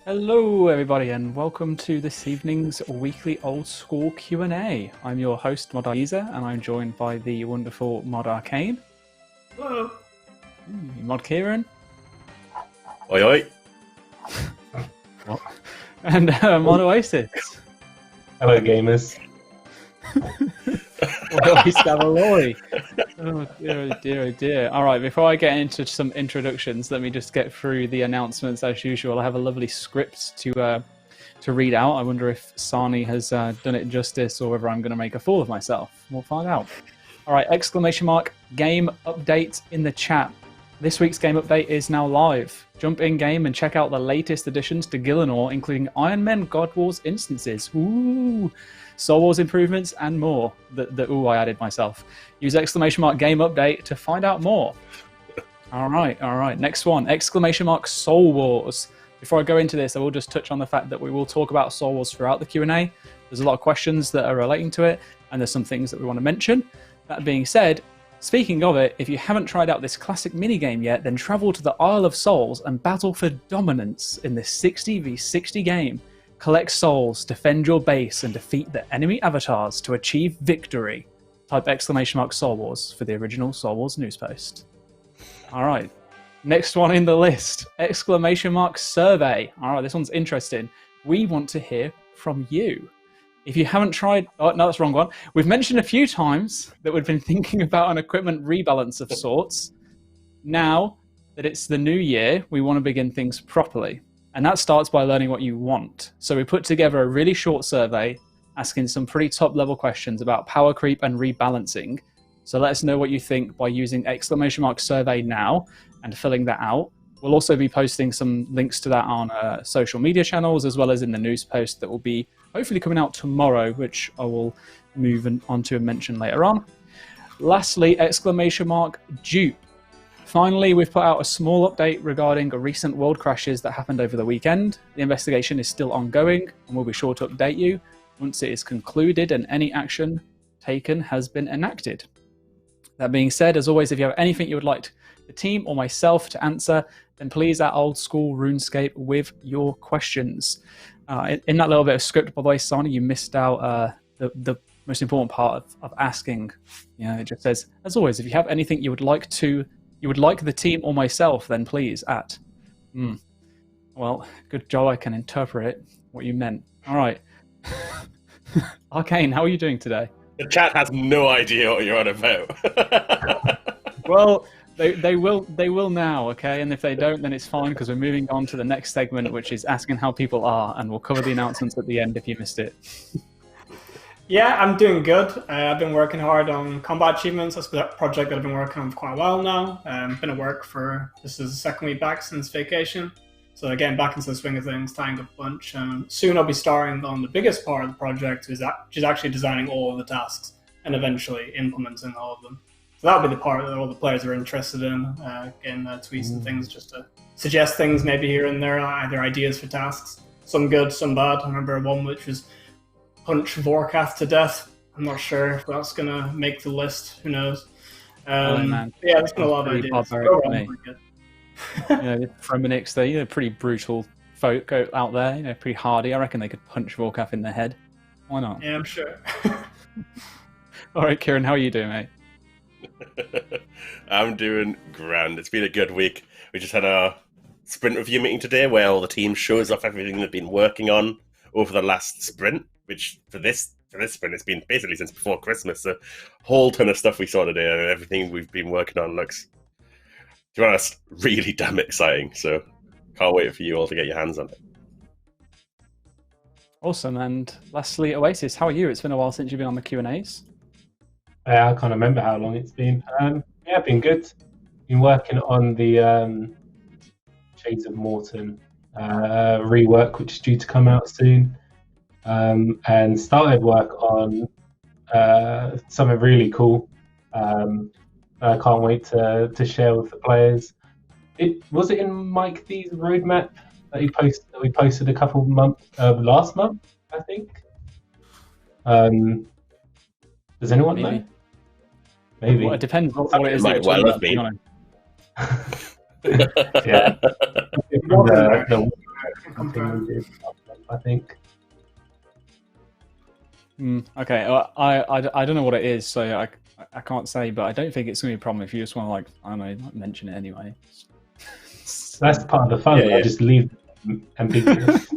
Hello everybody and welcome to this evening's weekly Old School Q&A. I'm your host Mod Ayiza and I'm joined by the wonderful Mod Arcane. Hello. Mod Kieren. Oi oi. What? And Mod Oasis. Hello gamers. Oh dear, oh dear. All right, before I get into some introductions, let me just get through the announcements as usual. I have a lovely script to read out. I wonder if Sani has done it justice or whether I'm going to make a fool of myself. We'll find out. All right, ! Game update in the chat. This week's game update is now live. Jump in game and check out the latest additions to Gillenor, including Ironmen God Wars instances. Ooh. Soul Wars improvements and more. The ooh I added myself. Use ! Game update to find out more. All right. Next one, ! Soul Wars. Before I go into this, I will just touch on the fact that we will talk about Soul Wars throughout the Q&A. There's a lot of questions that are relating to it, and there's some things that we want to mention. That being said, speaking of it, if you haven't tried out this classic minigame yet, then travel to the Isle of Souls and battle for dominance in this 60v60 game. Collect souls, defend your base, and defeat the enemy avatars to achieve victory. Type ! Soul Wars for the original Soul Wars news post. All right, next one in the list, ! Survey. All right, this one's interesting. We want to hear from you. If you haven't tried, oh no, that's the wrong one. We've mentioned a few times that we've been thinking about an equipment rebalance of sorts. Now that it's the new year, we want to begin things properly. And that starts by learning what you want. So we put together a really short survey asking some pretty top level questions about power creep and rebalancing. So let us know what you think by using ! Survey now and filling that out. We'll also be posting some links to that on social media channels as well as in the news post that will be hopefully coming out tomorrow, which I will move on to and mention later on. Lastly, ! Dupe. Finally, we've put out a small update regarding recent world crashes that happened over the weekend. The investigation is still ongoing, and we'll be sure to update you once it is concluded and any action taken has been enacted. That being said, as always, if you have anything you would like the team or myself to answer, then please at Old School RuneScape with your questions. In that little bit of script, by the way, Sani, you missed out the most important part of asking. It just says, as always, if you have anything you would like the team or myself, then please at. Well, good job I can interpret what you meant. All right. Arcane, how are you doing today? The chat has no idea what you're on about. Well, they will now, okay? And if they don't, then it's fine because we're moving on to the next segment, which is asking how people are, and we'll cover the announcements at the end if you missed it. Yeah, I'm doing good. I've been working hard on combat achievements. That's a project that I've been working on for quite a while now. Been at work this is the second week back since vacation. So getting back into the swing of things, tying up a bunch. Soon I'll be starting on the biggest part of the project, which is actually designing all of the tasks and eventually implementing all of them. So that'll be the part that all the players are interested in, getting tweets and things just to suggest things maybe here and there, either ideas for tasks. Some good, some bad. I remember one which was punch Varrock to death. I'm not sure if that's going to make the list. Who knows? Man. Yeah, there's been a lot of ideas. Fremenix, they're pretty brutal folk out there, pretty hardy. I reckon they could punch Varrock in the head. Why not? Yeah, I'm sure. All right, Kieren, how are you doing, mate? I'm doing grand. It's been a good week. We just had a sprint review meeting today where all the team shows off everything they've been working on over the last sprint, which for this sprint it's been basically since before Christmas. So a whole ton of stuff we saw today, and everything we've been working on looks, to be honest, really damn exciting. So can't wait for you all to get your hands on it. Awesome. And lastly, Oasis, how are you? It's been a while since you've been on the Q&As. I can't remember how long it's been. Yeah, been good. Been working on the Shades of Morton rework, which is due to come out soon, and started work on something really cool. I can't wait to share with the players. Was it in Mike D's roadmap that we posted a couple of months last month, I think. Does anyone know? Maybe. Well, it depends what it is. Might well have been. Yeah. confirm. I think. Okay, well, I don't know what it is, so I can't say, but I don't think it's going to be a problem if you just want to, like, I don't know, mention it anyway. That's part of the fun. Yeah. I just leave them ambiguous.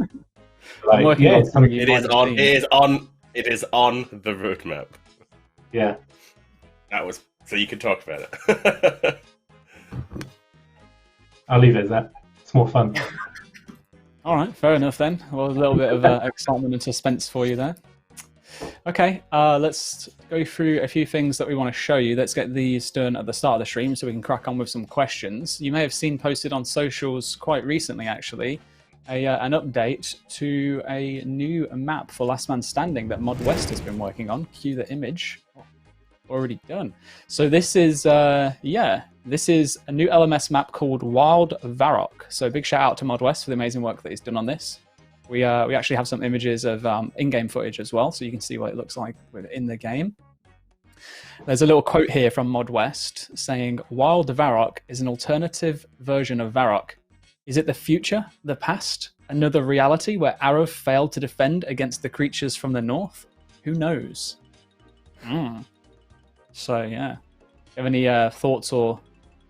I'm working on something. It is on the roadmap. Yeah. That was so you can talk about it. I'll leave it as that. It's more fun. All right, fair enough then. Well, a little bit of excitement and suspense for you there. Okay, let's go through a few things that we want to show you. Let's get these done at the start of the stream so we can crack on with some questions. You may have seen posted on socials quite recently, actually, an update to a new map for Last Man Standing that Mod West has been working on. Cue the image. Already done. So this is, this is a new LMS map called Wild Varrock. So big shout out to Mod West for the amazing work that he's done on this. We actually have some images of in-game footage as well, so you can see what it looks like in the game. There's a little quote here from Mod West saying, "Wild Varrock is an alternative version of Varrock. Is it the future, the past, another reality where Arav failed to defend against the creatures from the north? Who knows?" So yeah, have any thoughts or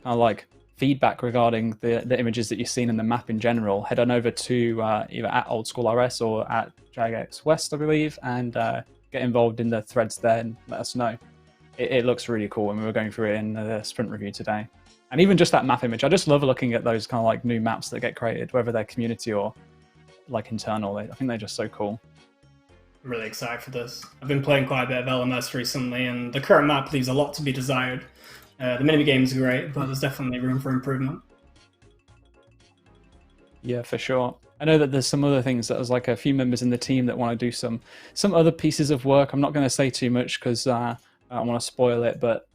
kind of like feedback regarding the images that you've seen in the map in general? Head on over to either at Old School RS or at JagX West, I believe, and get involved in the threads there and let us know. It looks really cool, and we were going through it in the sprint review today. And even just that map image, I just love looking at those kind of like new maps that get created, whether they're community or like internal. I think they're just so cool. I'm really excited for this. I've been playing quite a bit of LMS recently, and the current map leaves a lot to be desired. The minigame's great, but there's definitely room for improvement. Yeah, for sure. I know that there's some other things that there's like a few members in the team that want to do some other pieces of work. I'm not going to say too much because I don't want to spoil it, but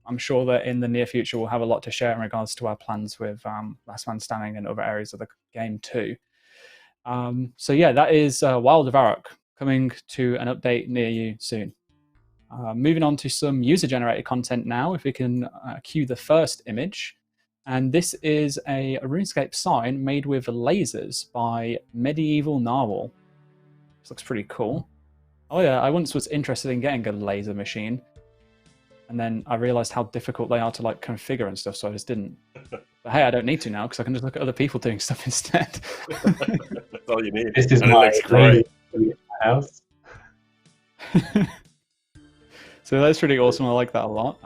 I'm sure that in the near future we'll have a lot to share in regards to our plans with Last Man Standing and other areas of the game too. So yeah, that is Wild Varrock, coming to an update near you soon. Moving on to some user-generated content now, if we can cue the first image. And this is a RuneScape sign made with lasers by Medieval Narwhal. This looks pretty cool. Oh yeah, I once was interested in getting a laser machine, and then I realized how difficult they are to like configure and stuff, so I just didn't. But hey, I don't need to now because I can just look at other people doing stuff instead. That's all you need. This is and my it looks great. house. So that's pretty awesome. I like that a lot.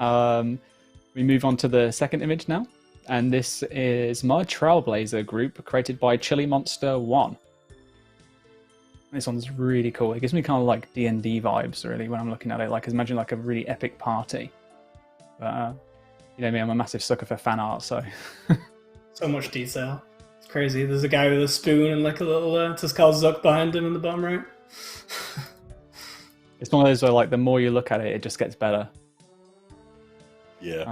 We move on to the second image now. And this is my Trailblazer group created by Chili Monster 1. This one's really cool. It gives me kind of like D&D vibes, really, when I'm looking at it. Like, imagine like a really epic party. But, you know me, I'm a massive sucker for fan art, so... So much detail. It's crazy. There's a guy with a spoon and like a little Tuscal Zuck behind him in the bottom right. It's one of those where, like, the more you look at it, it just gets better. Yeah.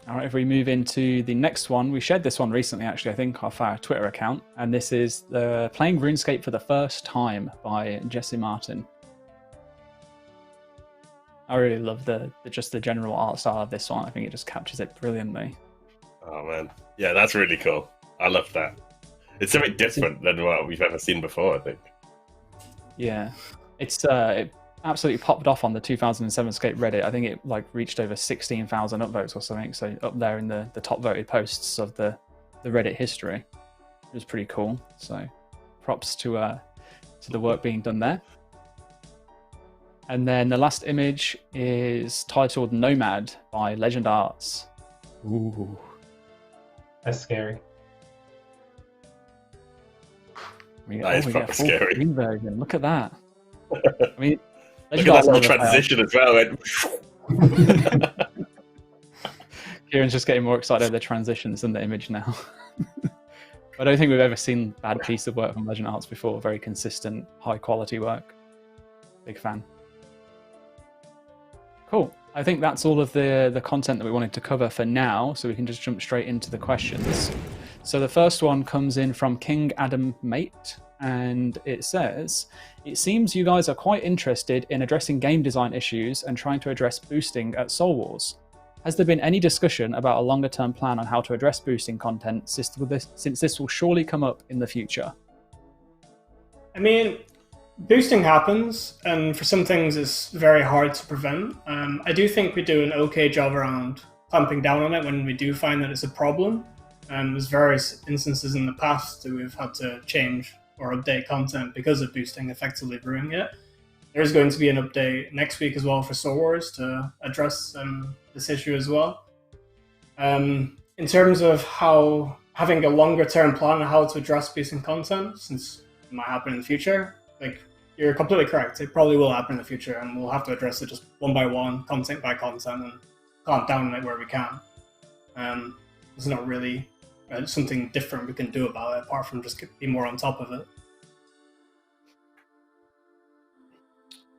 All right, if we move into the next one, we shared this one recently, actually, I think, off our Twitter account. And this is the Playing RuneScape for the First Time by Jesse Martin. I really love just the general art style of this one. I think it just captures it brilliantly. Oh, man. Yeah, that's really cool. I love that. It's something different than what we've ever seen before, I think. Yeah. It absolutely popped off on the 2007 Scape Reddit. I think it like reached over 16,000 upvotes or something, so up there in the top voted posts of the Reddit history. It was pretty cool. So props to the work being done there. And then the last image is titled Nomad by Legend Arts. Ooh. That's scary. That is proper scary. Version. Look at that. I mean, look at that little transition as well. Kieran's just getting more excited over the transitions than the image now. I don't think we've ever seen a bad piece of work from Legend Arts before. Very consistent, high quality work. Big fan. Cool. I think that's all of the content that we wanted to cover for now, so we can just jump straight into the questions. So the first one comes in from King Adam Mate, and it says, "It seems you guys are quite interested in addressing game design issues and trying to address boosting at Soul Wars. Has there been any discussion about a longer term plan on how to address boosting content since this will surely come up in the future? I mean, boosting happens, and for some things it's very hard to prevent. I do think we do an okay job around clamping down on it when we do find that it's a problem. There's various instances in the past that we've had to change or update content because of boosting effectively ruining it. There's going to be an update next week as well for Star Wars to address this issue as well. In terms of how having a longer term plan on how to address boosting content, since it might happen in the future, like, you're completely correct. It probably will happen in the future, and we'll have to address it just one by one, content by content, and clamp down on it where we can. There's not really something different we can do about it apart from just be more on top of it.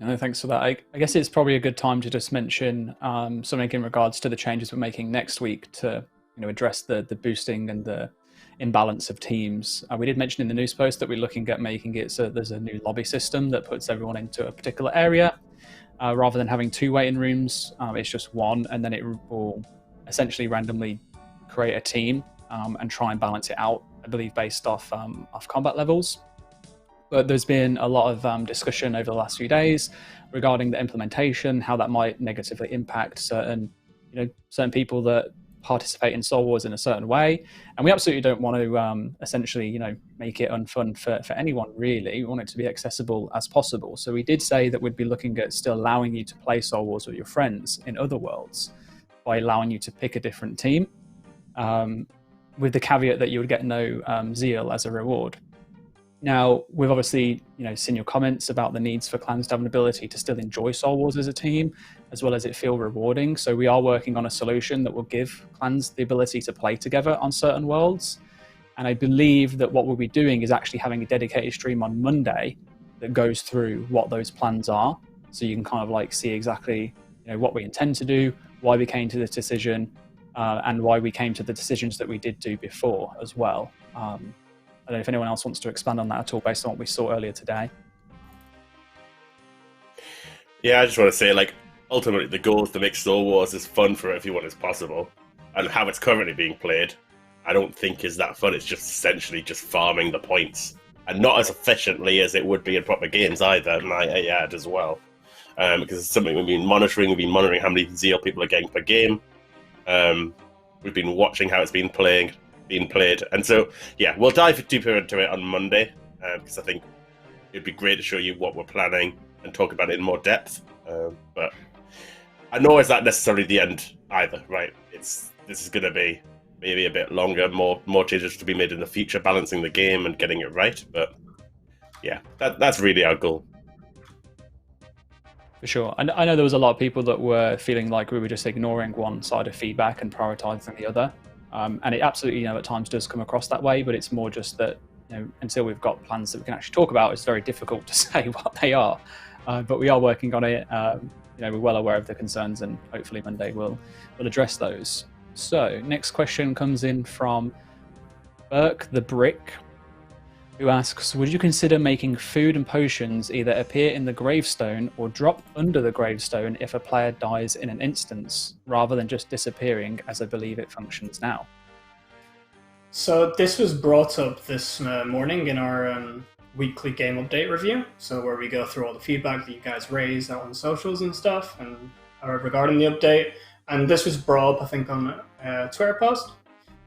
No, thanks for that. I guess it's probably a good time to just mention something in regards to the changes we're making next week to address the boosting and the imbalance of teams. We did mention in the news post that we're looking at making it so there's a new lobby system that puts everyone into a particular area. Rather than having 2 waiting rooms, it's just one, and then it will essentially randomly create a team and try and balance it out, I believe, based off combat levels. But there's been a lot of discussion over the last few days regarding the implementation, how that might negatively impact certain people that participate in Star Wars in a certain way. And we absolutely don't want to essentially, make it unfun for anyone, really. We want it to be accessible as possible. So we did say that we'd be looking at still allowing you to play Star Wars with your friends in other worlds by allowing you to pick a different team, with the caveat that you would get no zeal as a reward. Now, we've obviously, seen your comments about the needs for clans to have an ability to still enjoy Star Wars as a team, as well as it feel rewarding. So we are working on a solution that will give clans the ability to play together on certain worlds. And I believe that what we'll be doing is actually having a dedicated stream on Monday that goes through what those plans are. So you can kind of see exactly, what we intend to do, why we came to this decision, and why we came to the decisions that we did do before as well. I don't know if anyone else wants to expand on that at all based on what we saw earlier today. Yeah, I just want to say, ultimately the goal is to make Star Wars as fun for everyone as possible. And how it's currently being played, I don't think is that fun. It's just essentially just farming the points. And not as efficiently as it would be in proper games either, and I add as well. Because it's something we've been monitoring. We've been monitoring how many zeal people are getting per game. We've been watching how it's been played. And so, yeah, we'll dive deeper into it on Monday, because I think it'd be great to show you what we're planning and talk about it in more depth. But I know it's not necessarily the end either, right? This is going to be maybe a bit longer, more changes to be made in the future, balancing the game and getting it right. But yeah, that's really our goal. For sure. And I know there was a lot of people that were feeling like we were just ignoring one side of feedback and prioritizing the other. And it absolutely, at times does come across that way, but it's more just that, until we've got plans that we can actually talk about, it's very difficult to say what they are. But we are working on it. We're well aware of the concerns, and hopefully Monday we'll address those. So next question comes in from Burke the Brick, who asks, would you consider making food and potions either appear in the gravestone or drop under the gravestone if a player dies in an instance, rather than just disappearing as I believe it functions now? So this was brought up this morning in our weekly game update review, so where we go through all the feedback that you guys raised out on socials and stuff and regarding the update. And this was brought up, I think, on a Twitter post,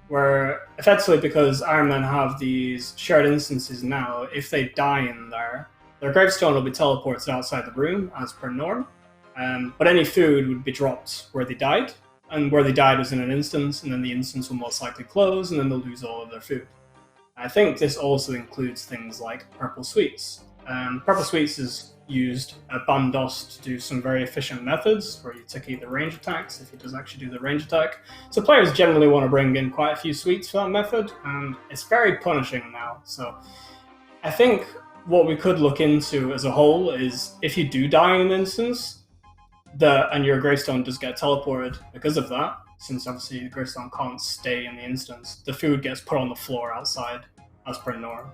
where effectively, because Ironmen have these shared instances now, if they die in there, their gravestone will be teleported outside the room as per norm, but any food would be dropped where they died, and where they died was in an instance, and then the instance will most likely close, and then they'll lose all of their food. I think this also includes things like purple sweets. Purple sweets is used at Bandos to do some very efficient methods where you take either range attacks if he does actually do the range attack. So players generally want to bring in quite a few sweets for that method, and it's very punishing now. So I think what we could look into as a whole is if you do die in an instance, and your gravestone does get teleported because of that, since obviously the gravestone can't stay in the instance, the food gets put on the floor outside as per norm.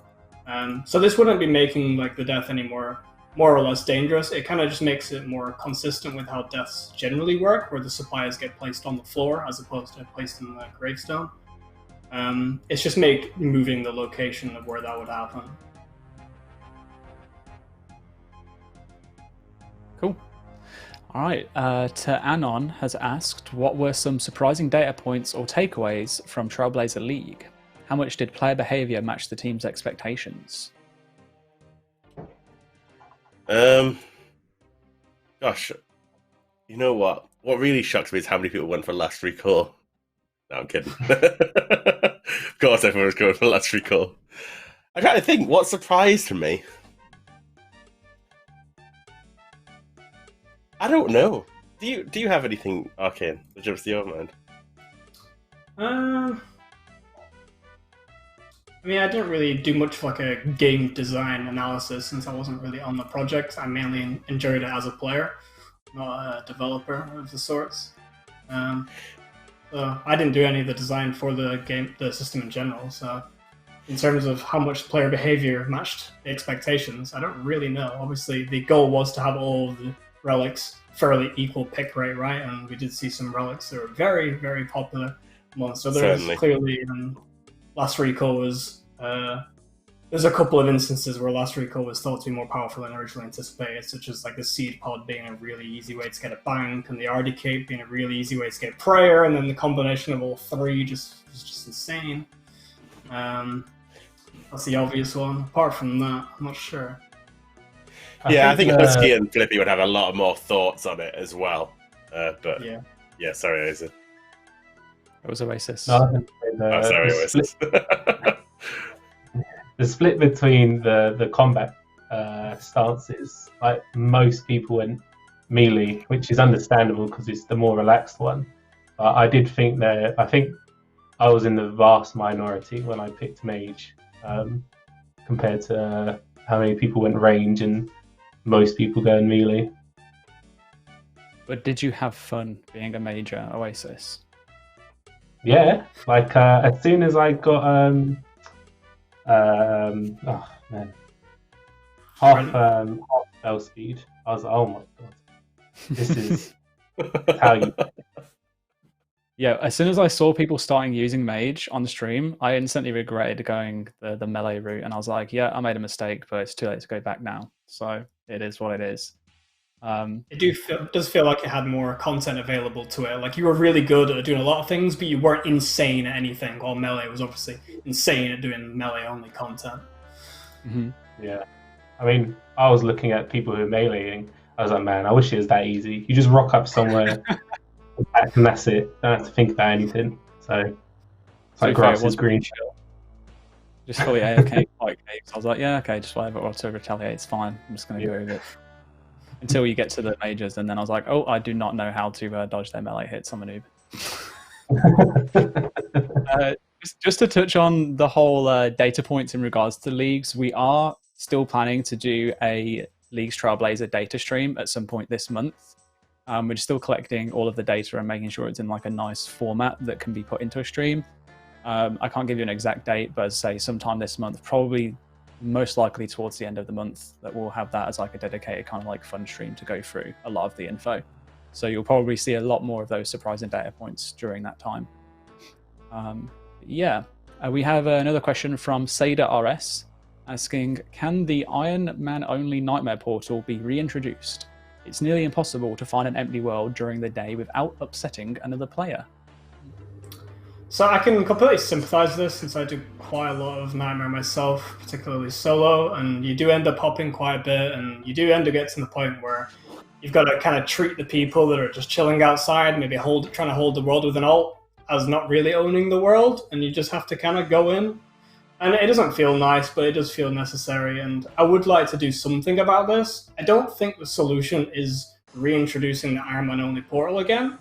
So this wouldn't be making the death anymore more or less dangerous. It kind of just makes it more consistent with how deaths generally work, where the supplies get placed on the floor as opposed to placed in the gravestone. It's just moving the location of where that would happen. Cool. All right. To Anon has asked, what were some surprising data points or takeaways from Trailblazer League? How much did player behavior match the team's expectations? Gosh, you know what? What really shocks me is how many people went for last recall. No, I'm kidding. Of course, everyone was going for last recall. I'm trying to think what surprised me. I don't know. Do you have anything, Arcane, that jumps to your mind? I mean, I didn't really do much like a game design analysis since I wasn't really on the project. I mainly enjoyed it as a player, not a developer of the sorts. So I didn't do any of the design for the system in general. So in terms of how much player behavior matched the expectations, I don't really know. Obviously, the goal was to have all of the relics fairly equal pick rate, right? And we did see some relics that were very, very popular ones. So there's clearly last recall was. There's a couple of instances where last recall was thought to be more powerful than originally anticipated, such as like the seed pod being a really easy way to get a bank, and the RD cape being a really easy way to get prayer, and then the combination of all three was just insane. That's the obvious one. Apart from that, I'm not sure. I think Husky and Flippy would have a lot more thoughts on it as well. But yeah, sorry, Oasis. It was Oasis. No, sorry, Oasis. The split between the combat stances, like most people went melee, which is understandable because it's the more relaxed one. But I did think I think I was in the vast minority when I picked mage, compared to how many people went range and most people going melee. But did you have fun being a major, Oasis? Yeah, like as soon as I got oh man, half spell speed, I was like, oh my god, this is how you. Yeah, as soon as I saw people starting using mage on the stream, I instantly regretted going the melee route, and I was like, yeah, I made a mistake, but it's too late to go back now. So it is what it is. It does feel like it had more content available to it. Like you were really good at doing a lot of things, but you weren't insane at anything. While melee was obviously insane at doing melee only content. Mm-hmm. Yeah, I mean, I was looking at people who are meleeing. I was like, man, I wish it was that easy. You just rock up somewhere, and that's it. Don't have to think about anything. So it's like grass is green. Just fully AFK like caves. I was like, yeah, okay, just whatever. Auto retaliate, it's fine. I'm just going to go with it. Until you get to the majors, and then I was like, oh, I do not know how to dodge their melee hits. I'm a noob. Just to touch on the whole data points in regards to leagues, we are still planning to do a Leagues Trailblazer data stream at some point this month. We're still collecting all of the data and making sure it's in like a nice format that can be put into a stream. I can't give you an exact date, but as I say, sometime this month, probably most likely towards the end of the month, that we'll have that as like a dedicated kind of like fun stream to go through a lot of the info. So you'll probably see a lot more of those surprising data points during that time. We have another question from Seda RS asking, can the Ironman-only nightmare portal be reintroduced? It's nearly impossible to find an empty world during the day without upsetting another player. So I can completely sympathize with this since I do quite a lot of Nightmare myself, particularly solo, and you do end up hopping quite a bit, and you do end up getting to the point where you've got to kind of treat the people that are just chilling outside, maybe trying to hold the world with an ult, as not really owning the world, and you just have to kind of go in. And it doesn't feel nice, but it does feel necessary, and I would like to do something about this. I don't think the solution is reintroducing the Ironman-only portal again.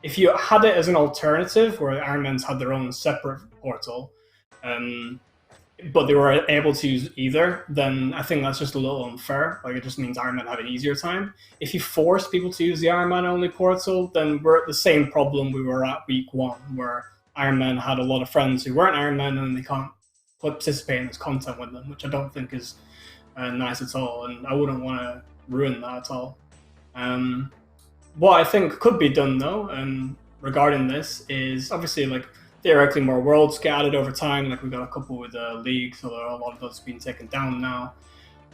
If you had it as an alternative, where Ironmans had their own separate portal, but they were able to use either, then I think that's just a little unfair. Like, it just means Ironman have an easier time. If you force people to use the Ironman-only portal, then we're at the same problem we were at week 1, where Ironman had a lot of friends who weren't Ironman and they can't participate in this content with them, which I don't think is nice at all, and I wouldn't want to ruin that at all. What I think could be done, though, regarding this, is obviously, like, theoretically more worlds get added over time. Like, we've got a couple with the League, so there are a lot of those being taken down now.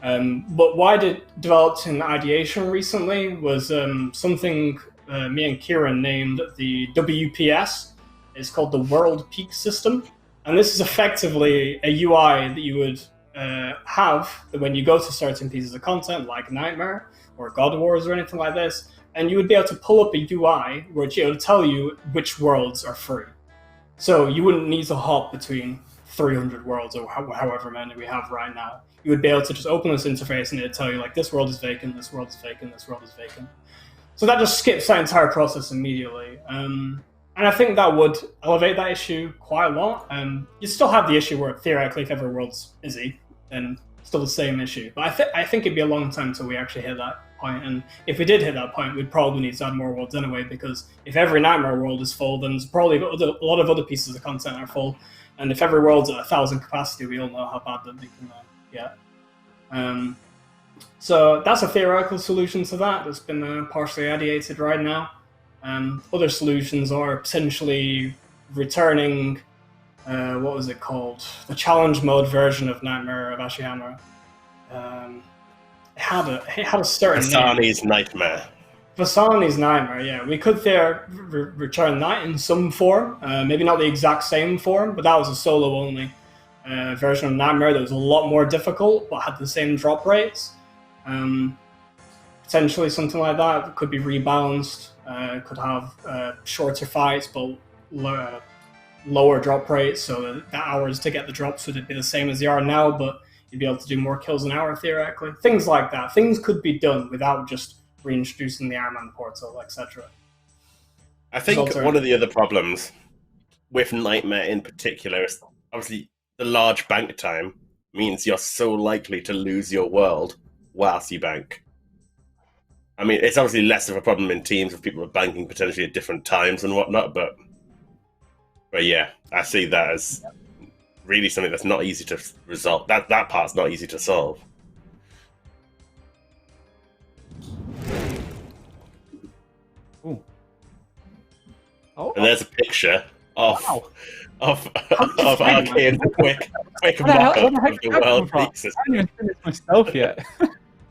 But why it developed in ideation recently was something me and Kieren named the WPS. It's called the World Peak System. And this is effectively a UI that you would have when you go to certain pieces of content like Nightmare or God Wars or anything like this, and you would be able to pull up a UI which it would tell you which worlds are free. So you wouldn't need to hop between 300 worlds or however many we have right now. You would be able to just open this interface and it would tell you like this world is vacant, this world is vacant, this world is vacant. So that just skips that entire process immediately. And I think that would elevate that issue quite a lot. You still have the issue where theoretically if every world's busy, then still the same issue. But I think it'd be a long time until we actually hit that point. And if we did hit that point, we'd probably need to add more worlds anyway, because if every Nightmare world is full, then there's probably a lot of other pieces of content are full. And if every world's at 1,000 capacity, we all know how bad that they can get. So that's a theoretical solution to that that's been partially ideated right now. Other solutions are potentially returning, what was it called? The challenge mode version of Nightmare of Ashihammer. It had a certain Vasani's Nightmare. Vasani's Nightmare, yeah. We could return that in some form. Maybe not the exact same form, but that was a solo-only version of Nightmare that was a lot more difficult, but had the same drop rates. Potentially something like that could be rebalanced. Could have shorter fights, but lower drop rates, so the hours to get the drops would be the same as they are now, but you'd be able to do more kills an hour theoretically. Things like that. Things could be done without just reintroducing the Ironman portal, etc. I think one of the other problems with Nightmare in particular is obviously the large bank time means you're so likely to lose your world whilst you bank. I mean, it's obviously less of a problem in teams if people are banking potentially at different times and whatnot, but yeah, I see that as really something that's not easy to resolve. That part's not easy to solve. Ooh. Oh. And there's a picture of Arcane's quick mock-up of the world pieces. I haven't even finished myself yet.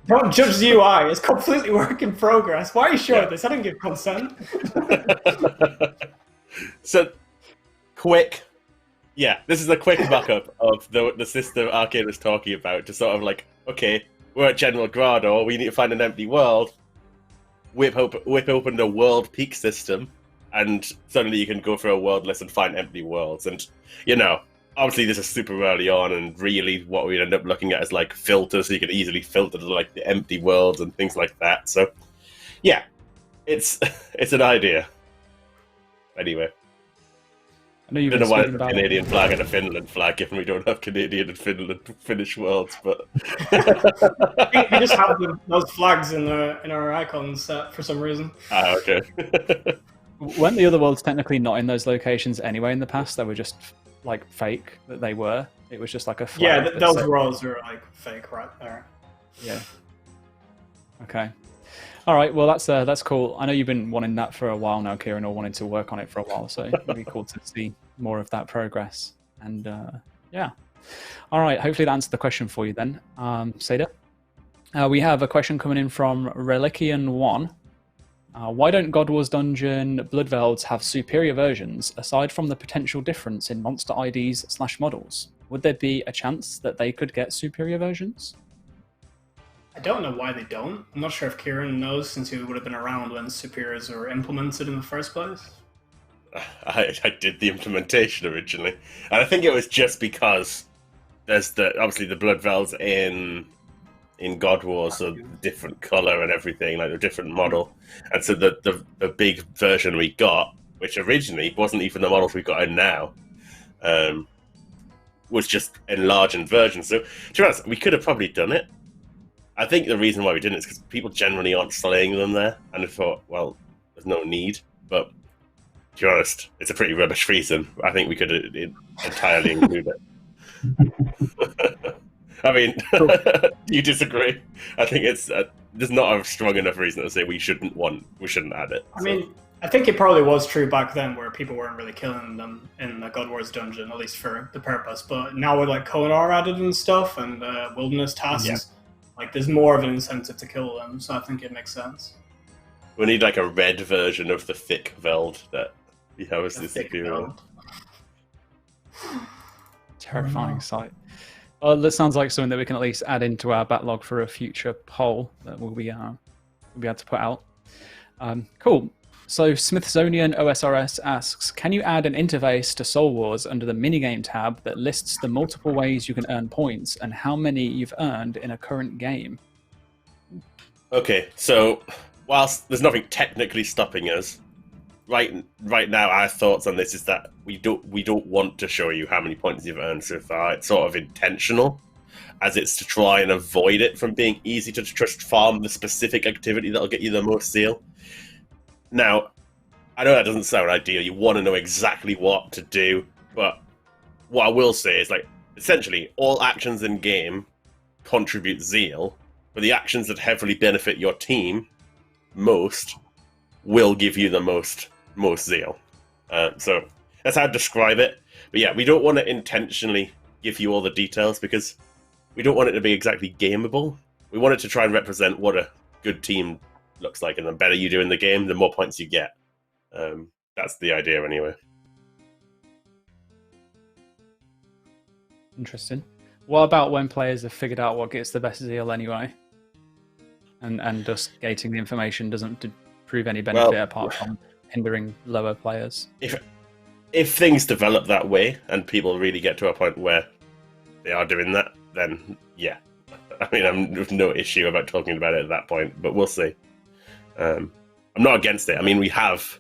Don't judge the UI. It's completely work in progress. Why are you showing this? I didn't give consent. So, quick. Yeah, this is a quick mock-up of the system Arcane was talking about. To sort of like, okay, we're at General Grado. We need to find an empty world. Whip open the world peak system, and suddenly you can go for a world list and find empty worlds. And obviously this is super early on, and really what we end up looking at is like filters, so you can easily filter to like the empty worlds and things like that. So yeah, it's an idea. Anyway, I know you've don't been know why speaking it's a about Canadian flag and a Finland flag, given we don't have Canadian and Finnish worlds, but we just have those flags in our icons set for some reason. Ah, okay. Weren't the other worlds technically not in those locations anyway in the past? They were just like fake that they were. It was just like a flag. Yeah, those worlds are like fake right there. Yeah. Okay. All right. Well, that's cool. I know you've been wanting that for a while now, Kieren, or wanting to work on it for a while. So it'd be cool to see more of that progress. And yeah. All right. Hopefully that answered the question for you then, Seda. We have a question coming in from Relician1. Why don't God Wars Dungeon Bloodvelds have superior versions aside from the potential difference in monster IDs/models? Would there be a chance that they could get superior versions? I don't know why they don't. I'm not sure if Kieren knows, since he would have been around when superiors were implemented in the first place. I did the implementation originally, and I think it was just because there's obviously the Bloodvelds in God Wars are different color and everything, like a different model, and so the big version we got, which originally wasn't even the models we got in now, was just enlarged version. So to be honest, we could have probably done it. I think the reason why we didn't is because people generally aren't slaying them there, and I thought, well, there's no need. But to be honest, it's a pretty rubbish reason. I think we could entirely include it. I mean, you disagree? I think there's not a strong enough reason to say we shouldn't add it. I mean, I think it probably was true back then, where people weren't really killing them in the God Wars dungeon, at least for the purpose. But now with like Konar added and stuff, and wilderness tasks, like there's more of an incentive to kill them. So I think it makes sense. We need like a red version of the thick veld that is The this thick superior. build. Terrifying sight. Well, that sounds like something that we can at least add into our backlog for a future poll that we'll be able to put out. Cool. So Smithsonian OSRS asks, can you add an interface to Soul Wars under the minigame tab that lists the multiple ways you can earn points and how many you've earned in a current game? Okay, so whilst there's nothing technically stopping us, right now our thoughts on this is that we don't want to show you how many points you've earned so far. It's sort of intentional, as it's to try and avoid it from being easy to just farm the specific activity that'll get you the most zeal. Now, I know that doesn't sound ideal. You want to know exactly what to do, but what I will say is, like, essentially all actions in game contribute zeal, but the actions that heavily benefit your team most will give you the most zeal. So that's how I describe it. But yeah, we don't want to intentionally give you all the details because we don't want it to be exactly gameable. We want it to try and represent what a good team looks like, and the better you do in the game, the more points you get. That's the idea anyway. Interesting. What about when players have figured out what gets the best zeal anyway? And just gating the information doesn't prove any benefit apart from hindering lower players. If things develop that way and people really get to a point where they are doing that, then yeah. I mean, I'm with no issue about talking about it at that point, but we'll see. I'm not against it. I mean, we have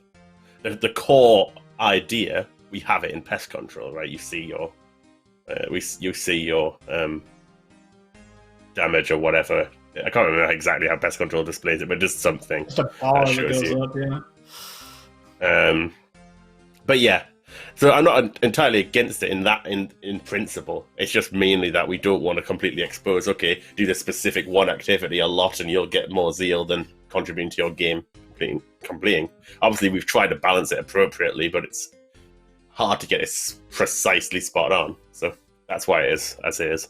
the core idea. We have it in pest control, right? You see your, you see your damage or whatever. I can't remember exactly how pest control displays it, but just something. Just a bar that shows goes you. up, yeah. But yeah, so I'm not entirely against it in principle. It's just mainly that we don't want to completely expose. Okay, do this specific one activity a lot, and you'll get more zeal than contributing to your game completing. Obviously, we've tried to balance it appropriately, but it's hard to get it precisely spot on. So that's why it is as it is.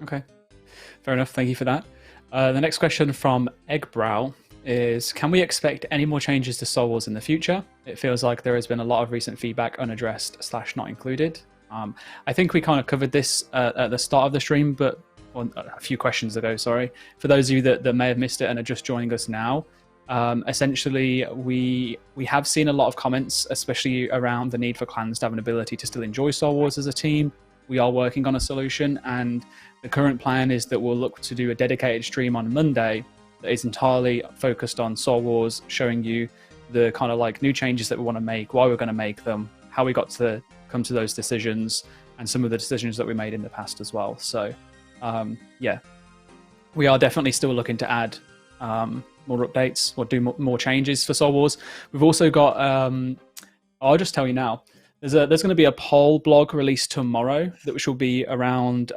Okay, fair enough. Thank you for that. The next question from Eggbrow is, can we expect any more changes to Soul Wars in the future? It feels like there has been a lot of recent feedback unaddressed / not included. I think we kind of covered this at the start of the stream, but a few questions ago, sorry. For those of you that may have missed it and are just joining us now, essentially we have seen a lot of comments, especially around the need for clans to have an ability to still enjoy Soul Wars as a team. We are working on a solution, and the current plan is that we'll look to do a dedicated stream on Monday that is entirely focused on Soul Wars, showing you the kind of like new changes that we want to make, why we're going to make them, how we got to come to those decisions, and some of the decisions that we made in the past as well. So yeah, we are definitely still looking to add more updates or do more changes for Soul Wars. We've also got, I'll just tell you now, there's going to be a poll blog released tomorrow, which will be around,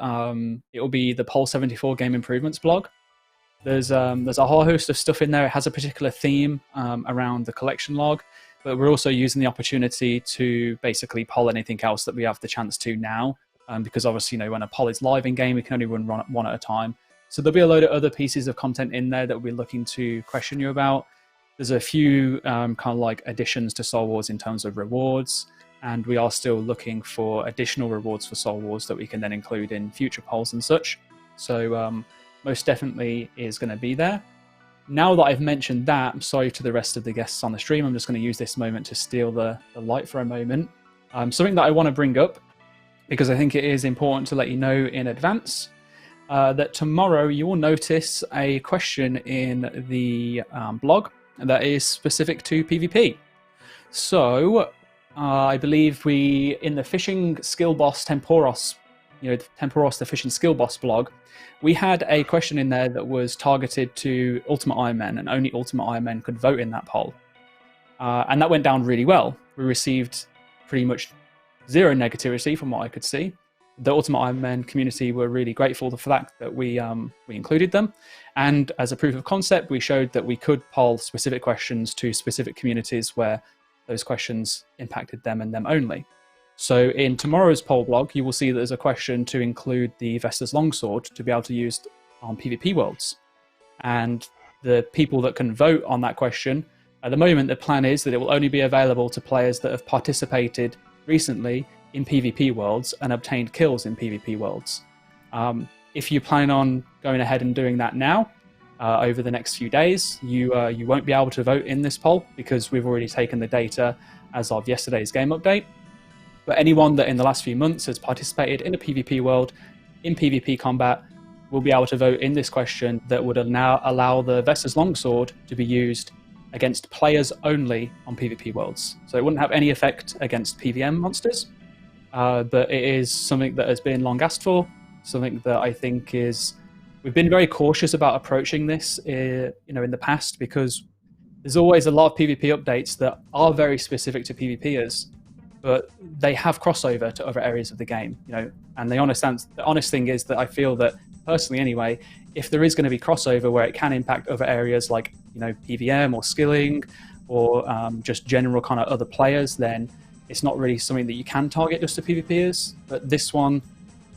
it will be the Poll 74 Game Improvements blog. There's a whole host of stuff in there. It has a particular theme around the collection log, but we're also using the opportunity to basically poll anything else that we have the chance to now, because obviously, you know, when a poll is live in game, we can only run one at a time. So there'll be a load of other pieces of content in there that we'll be looking to question you about. There's a few kind of like additions to Soul Wars in terms of rewards, and we are still looking for additional rewards for Soul Wars that we can then include in future polls and such. So most definitely is going to be there. Now that I've mentioned that, I'm sorry to the rest of the guests on the stream. I'm just going to use this moment to steal the light for a moment. Something that I want to bring up, because I think it is important to let you know in advance, that tomorrow you will notice a question in the blog that is specific to PvP. So I believe in the fishing skill boss Temporos, Temporos the fishing skill boss blog, we had a question in there that was targeted to Ultimate Ironmen, and only Ultimate Ironmen could vote in that poll. And that went down really well. We received pretty much zero negativity from what I could see. The Ultimate Ironmen community were really grateful for that we included them. And as a proof of concept, we showed that we could poll specific questions to specific communities where those questions impacted them and them only. So in tomorrow's poll blog, you will see that there's a question to include the Vestas Longsword to be able to use on PvP worlds. And the people that can vote on that question, at the moment, the plan is that it will only be available to players that have participated recently in PvP worlds and obtained kills in PvP worlds. If you plan on going ahead and doing that now, over the next few days, you won't be able to vote in this poll because we've already taken the data as of yesterday's game update. But anyone that in the last few months has participated in a PvP world, in PvP combat, will be able to vote in this question that would now allow the Vestas Longsword to be used against players only on PvP worlds. So it wouldn't have any effect against PVM monsters, but it is something that has been long asked for, something that I think is... We've been very cautious about approaching this in the past because there's always a lot of PvP updates that are very specific to PvPers, but they have crossover to other areas of the game, and the honest thing is that I feel that, personally anyway, if there is going to be crossover where it can impact other areas like, PVM or skilling or just general kind of other players, then it's not really something that you can target just to PvPers. But this one,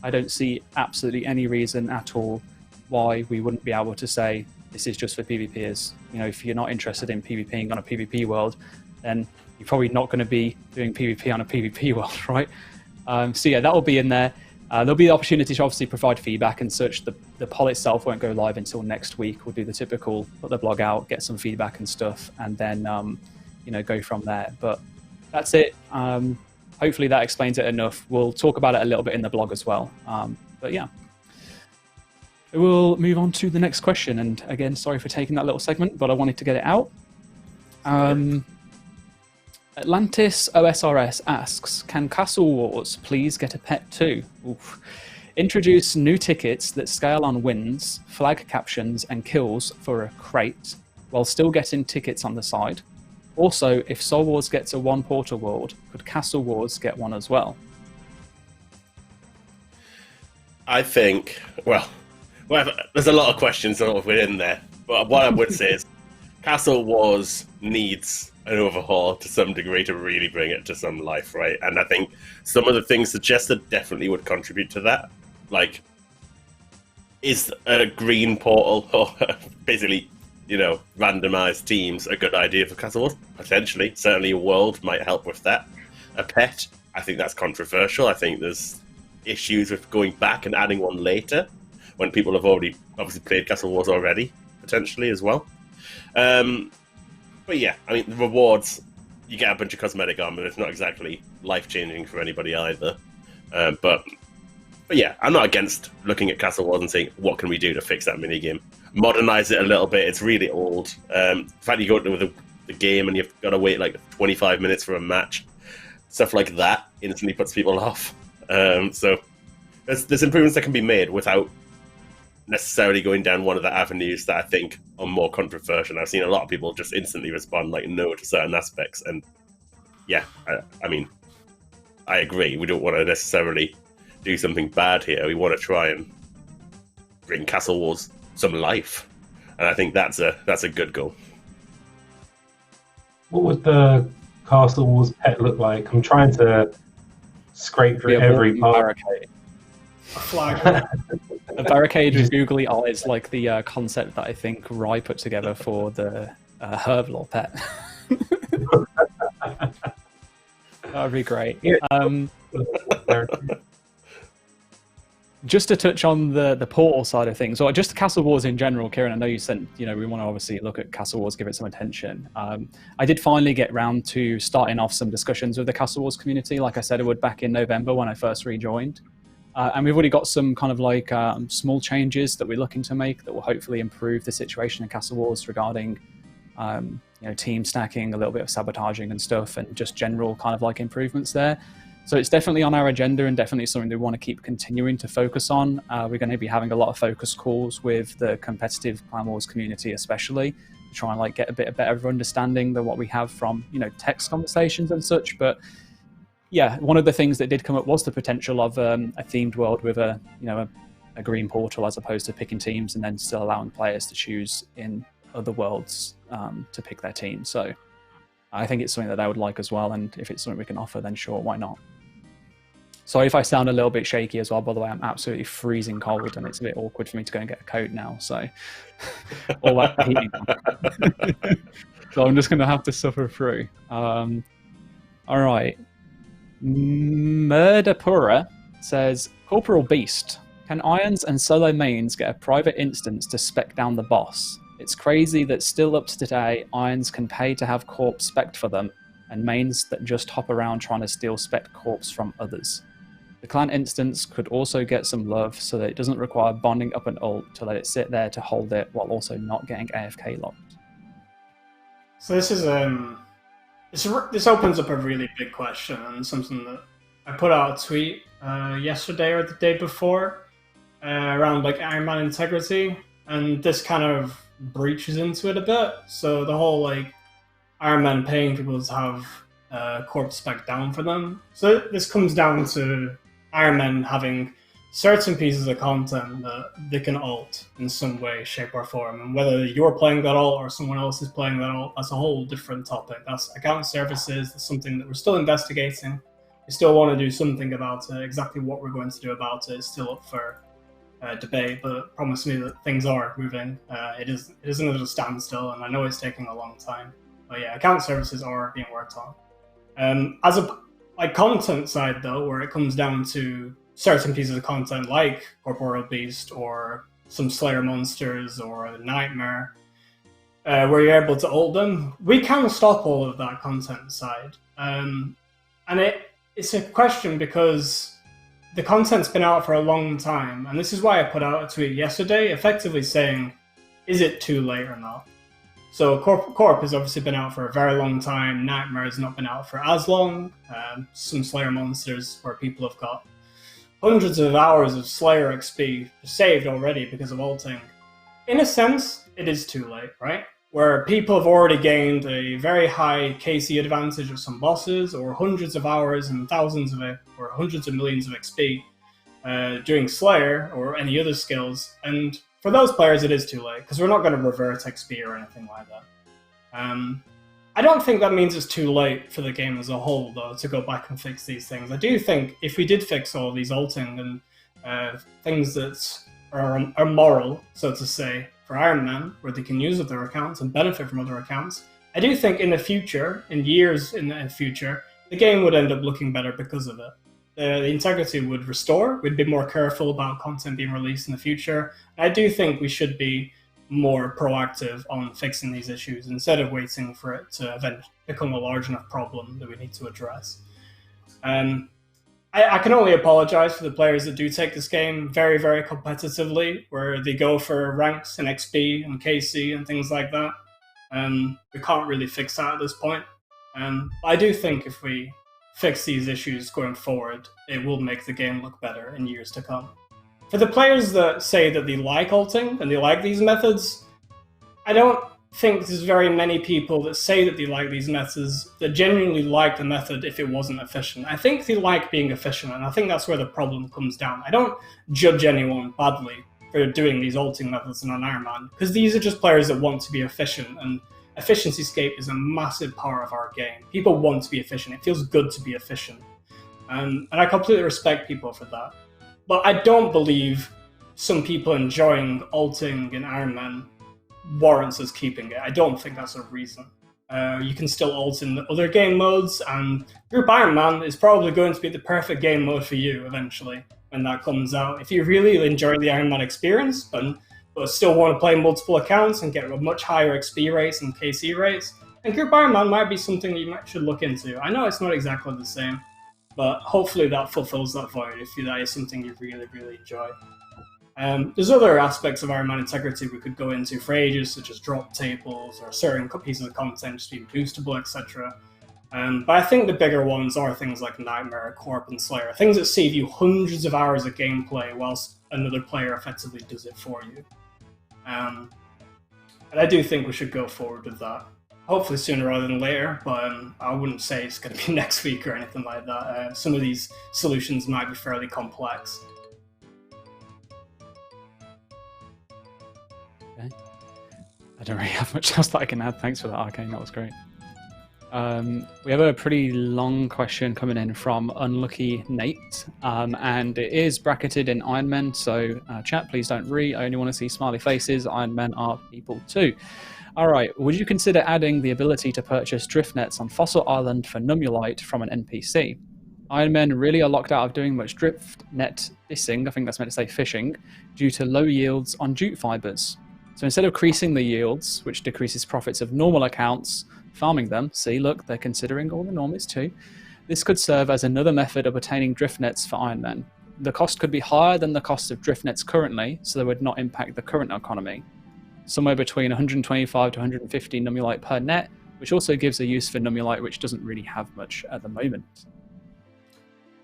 I don't see absolutely any reason at all why we wouldn't be able to say this is just for PvPers. If you're not interested in PvPing on a PvP world, then you're probably not going to be doing PvP on a PvP world, right? So yeah, that will be in there. There'll be the opportunity to obviously provide feedback and such. The poll itself won't go live until next week. We'll do the typical, put the blog out, get some feedback and stuff, and then go from there. But that's it. Hopefully that explains it enough. We'll talk about it a little bit in the blog as well. But yeah. We'll move on to the next question. And again, sorry for taking that little segment, but I wanted to get it out. Atlantis OSRS asks, can Castle Wars please get a pet too? Oof. Introduce new tickets that scale on wins, flag captions and kills for a crate, while still getting tickets on the side. Also, if Soul Wars gets a one portal world, could Castle Wars get one as well? I think, well, there's a lot of questions sort of within there, but what I would say is Castle Wars needs an overhaul to some degree to really bring it to some life, right? And I think some of the things suggested definitely would contribute to that. Like, is a green portal or basically, randomized teams a good idea for Castle Wars? Potentially. Certainly a world might help with that. A pet, I think that's controversial. I think there's issues with going back and adding one later when people have already obviously played Castle Wars already, potentially as well. But yeah, I mean, the rewards, you get a bunch of cosmetic armor. It's not exactly life-changing for anybody either. But yeah, I'm not against looking at Castle Wars and saying, what can we do to fix that minigame? Modernize it a little bit. It's really old. The fact you go to the game and you've got to wait like 25 minutes for a match, stuff like that instantly puts people off. So there's improvements that can be made without necessarily going down one of the avenues that I think are more controversial. I've seen a lot of people just instantly respond like no to certain aspects, and yeah, I mean, I agree. We don't want to necessarily do something bad here. We want to try and bring Castle Wars some life, and I think that's a good goal. What would the Castle Wars pet look like? I'm trying to scrape through every part. A flag. A barricade with googly eyes, like the concept that I think Rye put together for the Herblore pet. That would be great. Just to touch on the portal side of things, or just Castle Wars in general, Kieren, I know you said, we want to obviously look at Castle Wars, give it some attention. I did finally get round to starting off some discussions with the Castle Wars community, like I said I would back in November when I first rejoined. And we've already got some kind of like small changes that we're looking to make that will hopefully improve the situation in Castle Wars regarding team stacking, a little bit of sabotaging and stuff, and just general kind of like improvements there. So it's definitely on our agenda and definitely something that we want to keep continuing to focus on. We're going to be having a lot of focus calls with the competitive Clan Wars community especially, to try and like get a bit better understanding than what we have from text conversations and such. But yeah, one of the things that did come up was the potential of a themed world with a green portal, as opposed to picking teams and then still allowing players to choose in other worlds to pick their team. So I think it's something that I would like as well, and if it's something we can offer, then sure, why not? Sorry if I sound a little bit shaky as well. By the way, I'm absolutely freezing cold, and it's a bit awkward for me to go and get a coat now. So all that heating. So I'm just going to have to suffer through. All right. Murderpura says, Corporal Beast, can Irons and solo mains get a private instance to spec down the boss? It's crazy that still up to today, Irons can pay to have Corp spec'd for them, and mains that just hop around trying to steal spec Corps from others. The clan instance could also get some love so that it doesn't require bonding up an ult to let it sit there to hold it while also not getting AFK locked. So this is this opens up a really big question, and something that I put out a tweet yesterday or the day before around like Ironman integrity, and this kind of breaches into it a bit. So the whole like Ironman paying people to have corp spec down for them. So this comes down to Ironman having certain pieces of content that they can alt in some way, shape, or form. And whether you're playing that alt or someone else is playing that alt, that's a whole different topic. That's account services. That's something that we're still investigating. We still want to do something about it. Exactly what we're going to do about it is still up for debate, but promise me that things are moving. It isn't at a standstill, and I know it's taking a long time. But yeah, account services are being worked on. As a content side though, where it comes down to certain pieces of content like Corporal Beast or some Slayer monsters or a Nightmare, where you're able to ult them, we can stop all of that content side. And it's a question because the content's been out for a long time, and this is why I put out a tweet yesterday effectively saying, is it too late or not? So Corp has obviously been out for a very long time. Nightmare has not been out for as long. Some Slayer monsters where people have got hundreds of hours of Slayer XP saved already because of ulting. In a sense, it is too late, right? Where people have already gained a very high KC advantage of some bosses, or hundreds of hours and thousands of it, or hundreds of millions of XP doing Slayer or any other skills. And for those players, it is too late, because we're not going to revert XP or anything like that. I don't think that means it's too late for the game as a whole, though, to go back and fix these things. I do think if we did fix all these ulting and things that are moral, so to say, for Ironman, where they can use other accounts and benefit from other accounts, I do think in the future, in years in the future, the game would end up looking better because of it. The integrity would restore. We'd be more careful about content being released in the future. I do think we should be more proactive on fixing these issues instead of waiting for it to eventually become a large enough problem that we need to address. I can only apologize for the players that do take this game very, very competitively, where they go for ranks and XP and KC and things like that. We can't really fix that at this point. I do think if we fix these issues going forward, it will make the game look better in years to come. For the players that say that they like ulting and they like these methods, I don't think there's very many people that say that they like these methods that genuinely like the method if it wasn't efficient. I think they like being efficient, and I think that's where the problem comes down. I don't judge anyone badly for doing these ulting methods in an Ironman, because these are just players that want to be efficient, and efficiency scape is a massive part of our game. People want to be efficient. It feels good to be efficient. And I completely respect people for that. But I don't believe some people enjoying ulting in Ironman warrants us keeping it. I don't think that's a reason. You can still ult in the other game modes, and Group Ironman is probably going to be the perfect game mode for you eventually when that comes out. If you really enjoy the Ironman experience, but still want to play multiple accounts and get a much higher XP rates and KC rates, then Group Ironman might be something you should look into. I know it's not exactly the same, but hopefully that fulfills that void if that is something you really, really enjoy. There's other aspects of Ironman integrity we could go into for ages, such as drop tables or certain pieces of content just being boostable, etc. But I think the bigger ones are things like Nightmare, Corp, and Slayer, things that save you hundreds of hours of gameplay whilst another player effectively does it for you. And I do think we should go forward with that. Hopefully sooner rather than later, but I wouldn't say it's going to be next week or anything like that. Some of these solutions might be fairly complex. Okay. I don't really have much else that I can add. Thanks for that, Arcane. That was great. We have a pretty long question coming in from Unlucky Nate, and it is bracketed in Ironmen, so chat, please don't read. I only want to see smiley faces. Ironmen are people too. All right, would you consider adding the ability to purchase drift nets on Fossil Island for Numulite from an NPC? Ironmen really are locked out of doing much drift net fishing, I think that's meant to say fishing, due to low yields on jute fibers. So instead of increasing the yields, which decreases profits of normal accounts, farming them, see, look, they're considering all the normies too, this could serve as another method of obtaining drift nets for Ironmen. The cost could be higher than the cost of drift nets currently, so they would not impact the current economy. Somewhere between 125 to 150 Numulite per net, which also gives a use for Numulite, which doesn't really have much at the moment.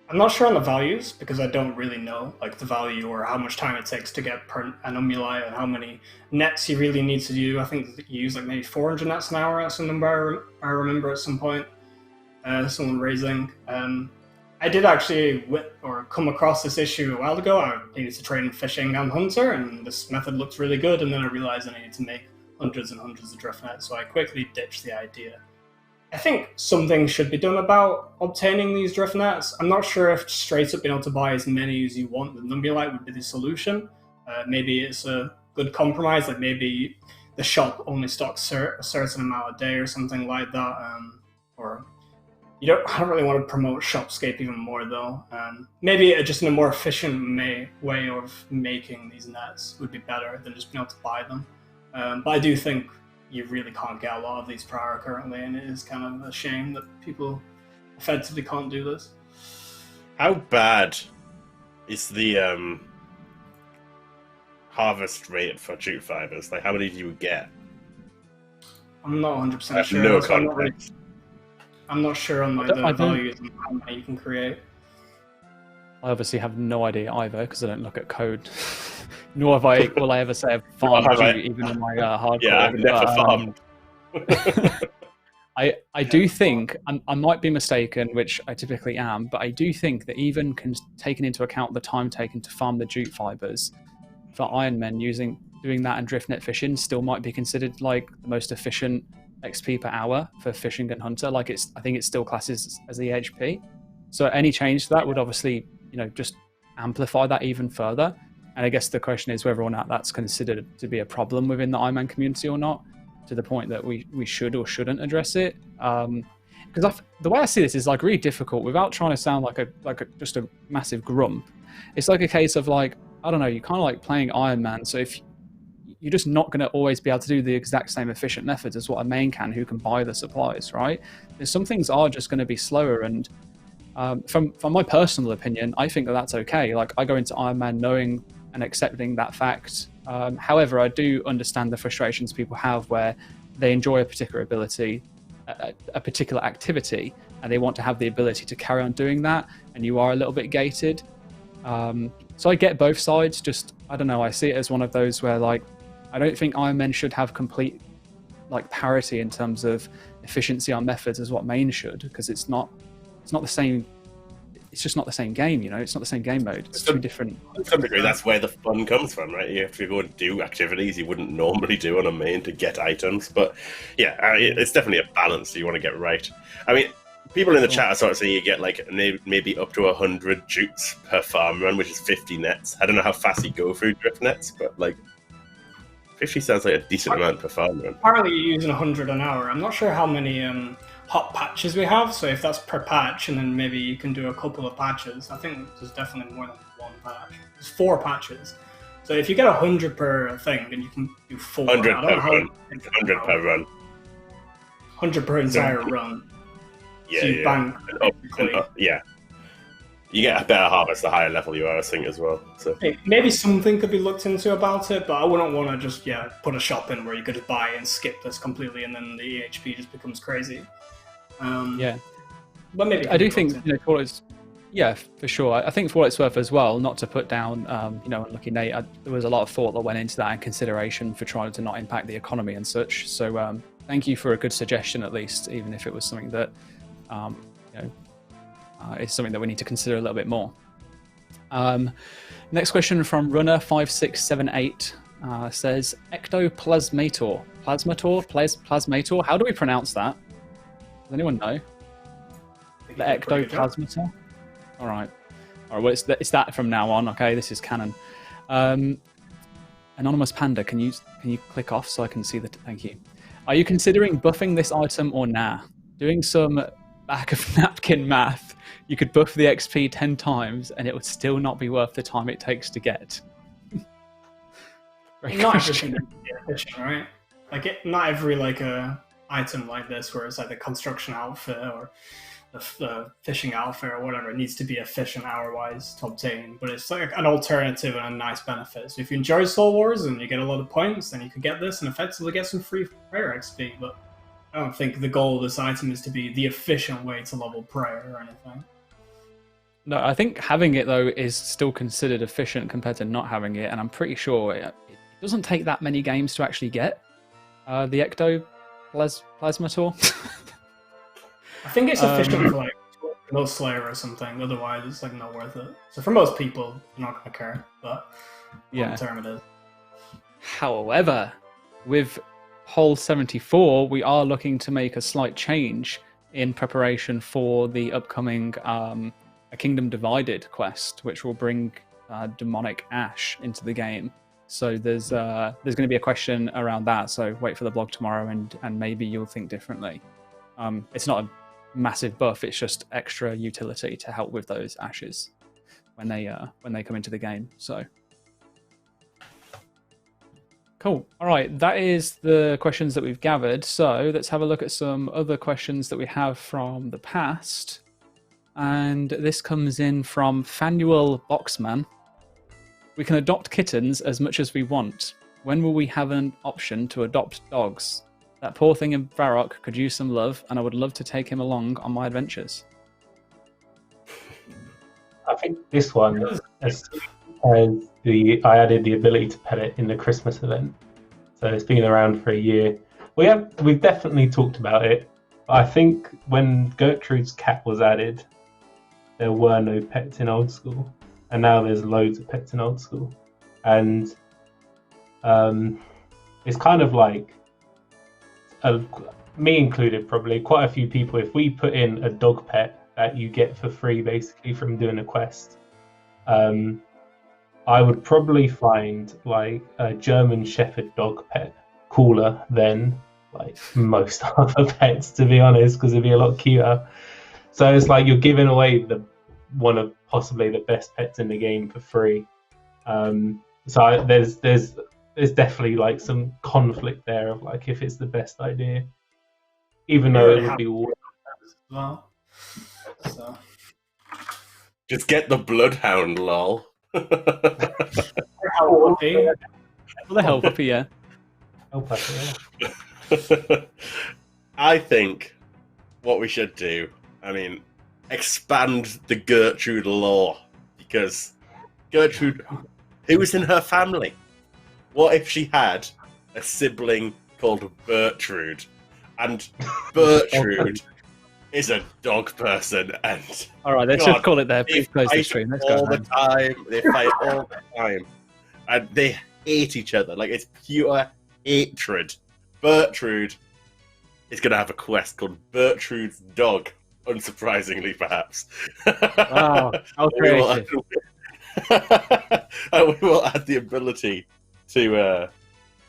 I'm not sure on the values because I don't really know like the value or how much time it takes to get per Numulite and how many nets you really need to do. I think you use like maybe 400 nets an hour. That's a number I remember at some point. Someone raising. I did actually come across this issue a while ago. I needed to train fishing and hunter, and this method looked really good. And then I realized I needed to make hundreds and hundreds of drift nets, so I quickly ditched the idea. I think something should be done about obtaining these drift nets. I'm not sure if straight up being able to buy as many as you want with Numulite would be the solution. Maybe it's a good compromise, like maybe the shop only stocks a certain amount a day or something like that. Or I don't really want to promote Shopscape even more though. Maybe just in a more efficient way of making these nets would be better than just being able to buy them. But I do think you really can't get a lot of these per hour currently, and it is kind of a shame that people effectively can't do this. How bad is the harvest rate for jute fibers? Like, how many do you get? I'm not 100% sure. No context. I'm not sure on the values and how many you can create. I obviously have no idea either because I don't look at code. Nor will I ever say I've farmed jute, even in my hardcore. Yeah, I've never farmed. I do think, I might be mistaken, which I typically am, but I do think that even taking into account the time taken to farm the jute fibers, for Ironmen doing that and drift net fishing still might be considered like the most efficient XP per hour for fishing and hunter. Like I think it still classes as the EHP. So any change to that would obviously, just amplify that even further. And I guess the question is whether or not that's considered to be a problem within the Ironman community or not, to the point that we should or shouldn't address it. Because the way I see this is like really difficult without trying to sound like just a massive grump. It's like a case of like, I don't know, you kind of like playing Ironman. So if you're just not going to always be able to do the exact same efficient methods as what a main can who can buy the supplies, right? There's some things are just going to be slower, and from my personal opinion, I think that that's okay. Like I go into Ironman knowing and accepting that fact. However, I do understand the frustrations people have where they enjoy a particular ability, a particular activity, and they want to have the ability to carry on doing that, and you are a little bit gated. So I get both sides, just, I don't know, I see it as one of those where like, I don't think Ironmen should have complete like parity in terms of efficiency on methods as what main should, because it's not the same. It's just not the same game, it's not the same game mode. It's two different. To some degree, that's where the fun comes from, right? You have to go and do activities you wouldn't normally do on a main to get items. But yeah, it's definitely a balance you want to get right. I mean, people in the chat are sort of saying you get like maybe up to 100 jutes per farm run, which is 50 nets. I don't know how fast you go through drift nets, but like 50 sounds like a decent amount per farm run. Apparently you're using 100 an hour. I'm not sure how many hot patches we have, so if that's per patch, and then maybe you can do a couple of patches. I think there's definitely more than one patch. There's 4 patches. So if you get 100 per thing, then you can do 4. 100 per run. 100 per run. 100 per entire run. Yeah, so you bank yeah. You get a better harvest the higher level you are, I think, as well. So maybe something could be looked into about it, but I wouldn't want to just put a shop in where you could just buy and skip this completely, and then the EHP just becomes crazy. But maybe I do think for it's, for sure. I think for what it's worth as well, not to put down Unlucky Nate, there was a lot of thought that went into that and consideration for trying to not impact the economy and such. So thank you for a good suggestion, at least, even if it was something that is something that we need to consider a little bit more. Next question from Runner5678 says Ectoplasmator. Plasmator? How do we pronounce that? Does anyone know? think The you did a pretty good job. Ectoplasmator? All right. Well, it's that from now on. Okay, this is canon. Anonymous Panda, can you click off so I can see the? Thank you. Are you considering buffing this item or nah? Doing some back of napkin math, you could buff the XP 10 times and it would still not be worth the time it takes to get. Great Not question. everything needs to be efficient, right? Like not every item like this, where it's like the construction outfit or the fishing outfit or whatever, it needs to be efficient hour-wise to obtain. But it's like an alternative and a nice benefit. So if you enjoy Soul Wars and you get a lot of points, then you could get this and effectively get some free prayer XP. But I don't think the goal of this item is to be the efficient way to level prayer or anything. No, I think having it though is still considered efficient compared to not having it, and I'm pretty sure it doesn't take that many games to actually get the Ectoplasmator. I think it's efficient for like no Slayer or something. Otherwise, it's like not worth it. So for most people, you're not gonna care. But long term, it is. However, with Hole 74, we are looking to make a slight change in preparation for the upcoming A Kingdom Divided quest, which will bring demonic ash into the game. So there's going to be a question around that. So wait for the blog tomorrow, and maybe you'll think differently. It's not a massive buff; it's just extra utility to help with those ashes when they come into the game. So cool. All right, that is the questions that we've gathered. So let's have a look at some other questions that we have from the past. And this comes in from Fanuel Boxman. We can adopt kittens as much as we want. When will we have an option to adopt dogs? That poor thing in Varrock could use some love, and I would love to take him along on my adventures. I think this one has I added the ability to pet it in the Christmas event, so it's been around for a year. We've definitely talked about it. I think when Gertrude's cat was added, there were no pets in Old School, and now there's loads of pets in Old School, and it's kind of like, me included, probably quite a few people, if we put in a dog pet that you get for free basically from doing a quest, I would probably find like a German Shepherd dog pet cooler than like most other pets, to be honest, because it'd be a lot cuter. So it's like you're giving away one of possibly the best pets in the game for free. So there's definitely like some conflict there of like if it's the best idea, even though it would be all. Well, so Just get the Bloodhound, lol. how would be? Well, the hell puppy, yeah. Help us, yeah. I think what we should do, expand the Gertrude lore, because Gertrude, who was in her family? What if she had a sibling called Bertrude, and Bertrude is a dog person, and All right, let's just call it there. Please close the fight stream. Let's all go. the time. They fight all the time, and they hate each other. Like, it's pure hatred. Bertrude is going to have a quest called Bertrude's Dog. Unsurprisingly, perhaps. Wow, how creative. And we will add the ability to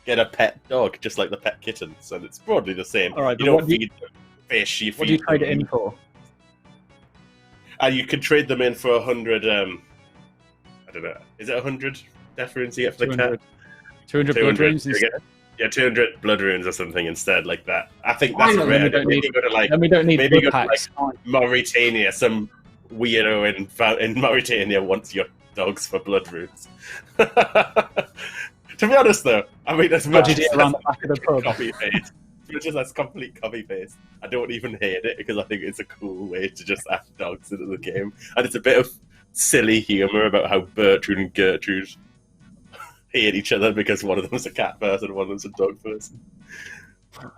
get a pet dog, just like the pet kittens, and it's broadly the same. All right, you but don't feed them fish. You What do you feed trade it them. in for? And you can trade them in for 100. I don't know. Is it 100 deference you get for the cat? 200 blood runes. You get- Yeah, 200 blood runes or something instead, like that. I think that's Finally, rare. we don't Maybe need- go to like Then we don't need maybe blood go to, packs. Mauritania. Some weirdo in Mauritania wants your dogs for blood runes. To be honest, though, as much as Budget it around the back of the pub. copy paste, just as complete copy paste, I don't even hate it because I think it's a cool way to just add dogs into the game, and it's a bit of silly humor about how Bertrude and Gertrude hate each other because one of them's a cat person and one of them's a dog person.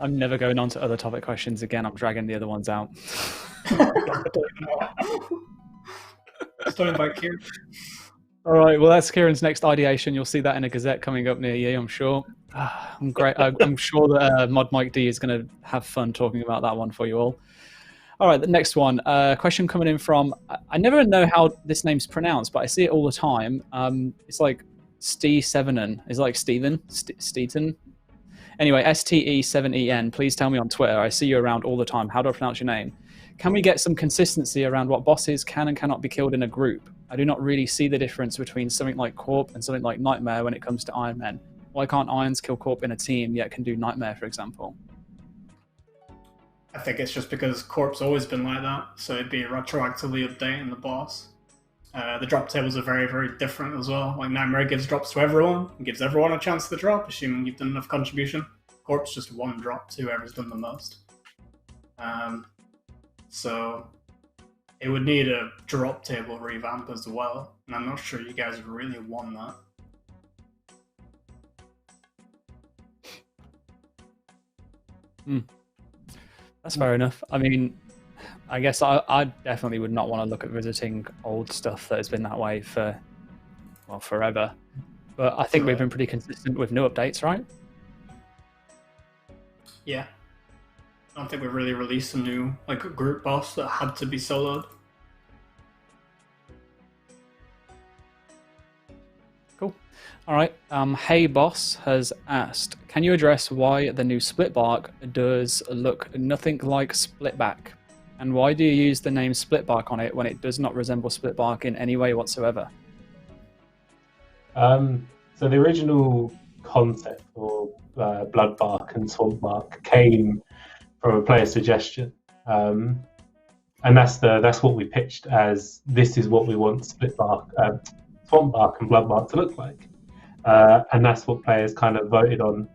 I'm never going on to other topic questions again. I'm dragging the other ones out. Starting by Kieren. All right, well, that's Kieran's next ideation. You'll see that in a gazette coming up near you, I'm sure. I'm great. I'm sure that Mod Mike D is going to have fun talking about that one for you all. All right, the next one. Question coming in from, I never know how this name's pronounced, but I see it all the time. It's like Stevenen. It's like Steven? Steeton? Anyway, STE7EN. Please tell me on Twitter. I see you around all the time. How do I pronounce your name? Can we get some consistency around what bosses can and cannot be killed in a group? I do not really see the difference between something like Corp and something like Nightmare when it comes to Ironmen. Why can't Irons kill Corp in a team, yet can do Nightmare, for example? I think it's just because Corp's always been like that, so it'd be retroactively updating the boss. The drop tables are very, very different as well. Like Nightmare gives drops to everyone, and gives everyone a chance to drop, assuming you've done enough contribution. Corp's just one drop to whoever's done the most. So it would need a drop table revamp as well, and I'm not sure you guys really want that. That's fair enough. I mean, I guess I definitely would not want to look at visiting old stuff that has been that way for, well, forever. But I think we've been pretty consistent with new updates, right? Yeah. I don't think we've really released a new group boss that had to be soloed. Cool. All right. Hey Boss has asked, can you address why the new Splitbark does look nothing like Splitback? And why do you use the name Splitbark on it when it does not resemble Splitbark in any way whatsoever? So the original concept for Bloodbark and Swampbark came from a player suggestion, and that's what we pitched as this is what we want Splitbark, Swampbark and Bloodbark to look like, and that's what players kind of voted on.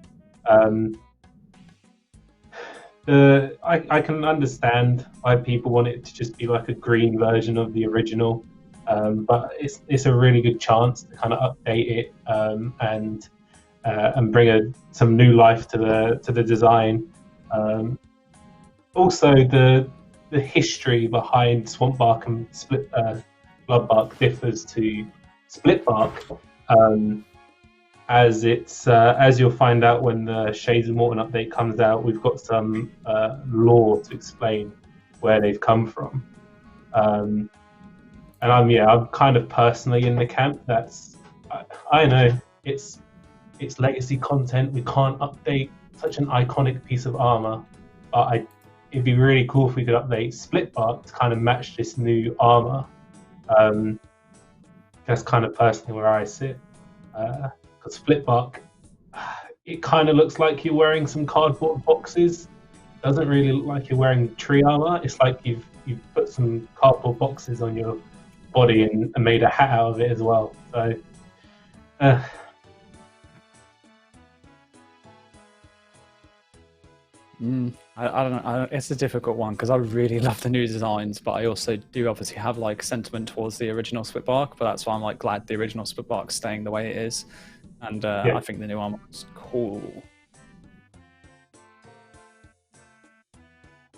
I can understand why people want it to just be like a green version of the original, but it's a really good chance to kind of update it and bring some new life to the design. Also, the history behind Swampbark and Bloodbark differs to Splitbark, as you'll find out when the Shades of Morton update comes out. We've got some lore to explain where they've come from, and I'm kind of personally in the camp that's I know it's legacy content. We can't update such an iconic piece of armor, but it'd be really cool if we could update Splitbark to kind of match this new armor. That's kind of personally where I sit. Because Splitbark, it kind of looks like you're wearing some cardboard boxes. Doesn't really look like you're wearing tree armor. It's like you've put some cardboard boxes on your body and made a hat out of it as well. So, I don't know. It's a difficult one because I really love the new designs, but I also do obviously have sentiment towards the original Splitbark. But that's why I'm glad the original Splitbark's staying the way it is, and I think the new armor is cool.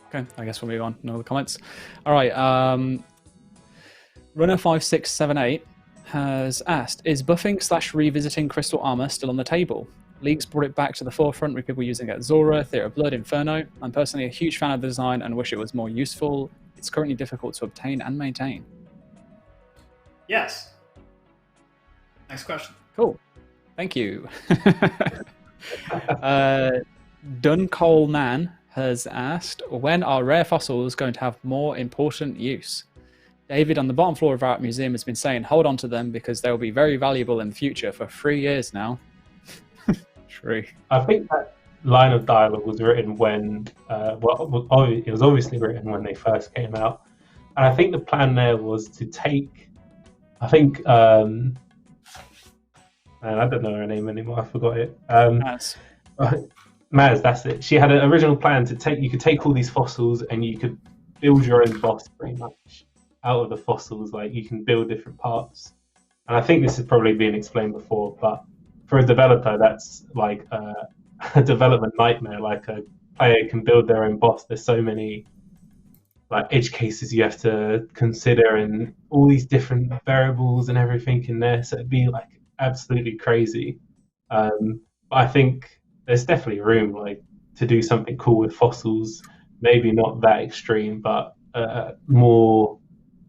Okay, I guess we'll move on. No other comments. All right. Runner5678 has asked, is buffing / revisiting Crystal Armour still on the table? League's brought it back to the forefront with people using it at Zora, Theatre of Blood, Inferno. I'm personally a huge fan of the design and wish it was more useful. It's currently difficult to obtain and maintain. Yes. Next question. Cool. Thank you. Duncole Man has asked, when are rare fossils going to have more important use? David on the bottom floor of Varrock Museum has been saying hold on to them because they'll be very valuable in the future for 3 years now. True. I think that line of dialogue was written when, it was obviously written when they first came out. And I think the plan there was to take, I don't know her name anymore, I forgot it. Maz, that's it. She had an original plan you could take all these fossils and you could build your own boss pretty much out of the fossils. Like you can build different parts. And I think this has probably been explained before, but for a developer, that's like a development nightmare. Like a player can build their own boss. There's so many edge cases you have to consider and all these different variables and everything in there. So it'd be absolutely crazy. But But I think there's definitely room like to do something cool with fossils. Maybe not that extreme, but more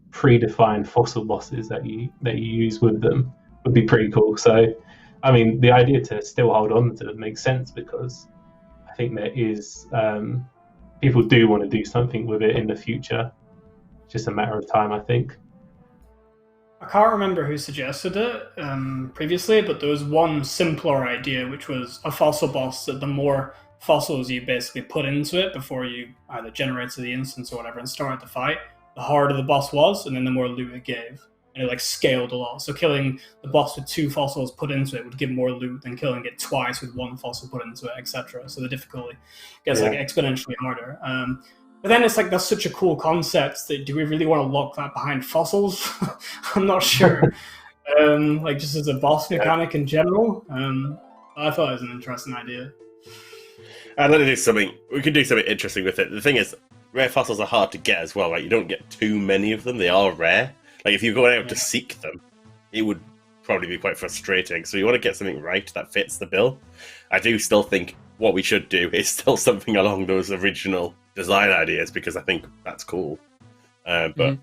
predefined fossil bosses that you use with them would be pretty cool. So, I mean, the idea to still hold on to them makes sense because I think there is people do want to do something with it in the future. It's just a matter of time, I think. I can't remember who suggested it previously, but there was one simpler idea, which was a fossil boss that the more fossils you basically put into it before you either generated the instance or whatever and started the fight, the harder the boss was, and then the more loot it gave. And it like scaled a lot. So killing the boss with 2 fossils put into it would give more loot than killing it twice with 1 fossil put into it, etc. So the difficulty gets like exponentially harder. But then it's like, that's such a cool concept that do we really want to lock that behind fossils? I'm not sure. Like just as a boss mechanic in general. I thought it was an interesting idea. And then do something. We can do something interesting with it. The thing is, rare fossils are hard to get as well, right? You don't get too many of them. They are rare. Like if you're going out to seek them, it would probably be quite frustrating. So you want to get something right that fits the bill. I do still think what we should do is still something along those original design ideas because I think that's cool. But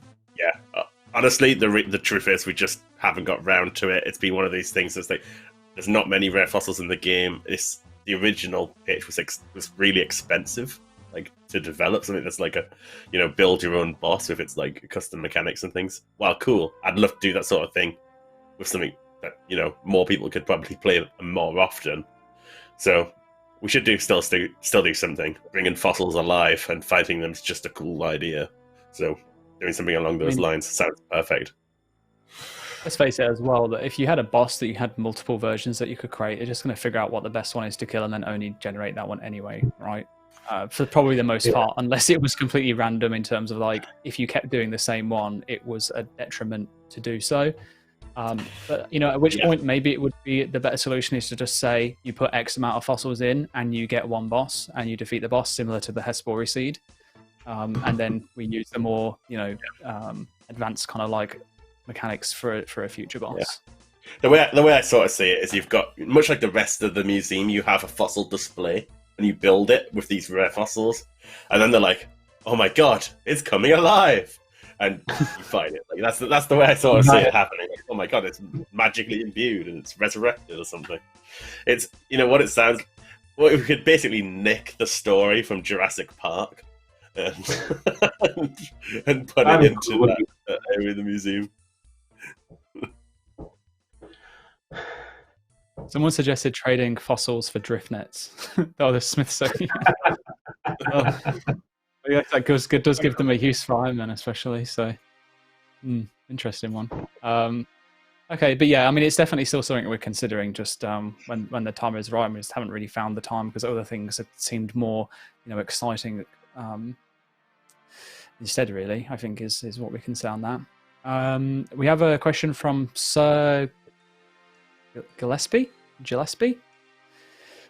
honestly, the truth is we just haven't got round to it. It's been one of these things that's like there's not many rare fossils in the game. The original pitch was really expensive, like to develop something that's like a, build your own boss with its like custom mechanics and things. Wow, cool! I'd love to do that sort of thing with something that more people could probably play more often. So we should still do something. Bringing fossils alive and fighting them is just a cool idea. So doing something along those lines sounds perfect. Let's face it as well, that if you had a boss that you had multiple versions that you could create, you're just going to figure out what the best one is to kill and then only generate that one anyway, right? For probably the most part, unless it was completely random in terms of like, if you kept doing the same one, it was a detriment to do so. But at which point maybe it would be the better solution is to just say you put X amount of fossils in and you get one boss and you defeat the boss, similar to the Hespori seed. And then we use the more, advanced kind of like mechanics for a future boss. The way I sort of see it is you've got, much like the rest of the museum, you have a fossil display and you build it with these rare fossils, and then they're like, oh my god, it's coming alive, and you fight it. Like that's the way I sort of see it happening. Like, oh my god, it's magically imbued and it's resurrected or something. It's what it sounds. Well, we could basically nick the story from Jurassic Park and put it into that area of the museum. Someone suggested trading fossils for drift nets. The Smithsonian. That does give them a use for Ironmen, especially. So, interesting one. Okay, but yeah, I mean, it's definitely still something we're considering. Just when the time is right, we just haven't really found the time because other things have seemed more, exciting. Instead, really, I think is what we can say on that. We have a question from Sir Gillespie.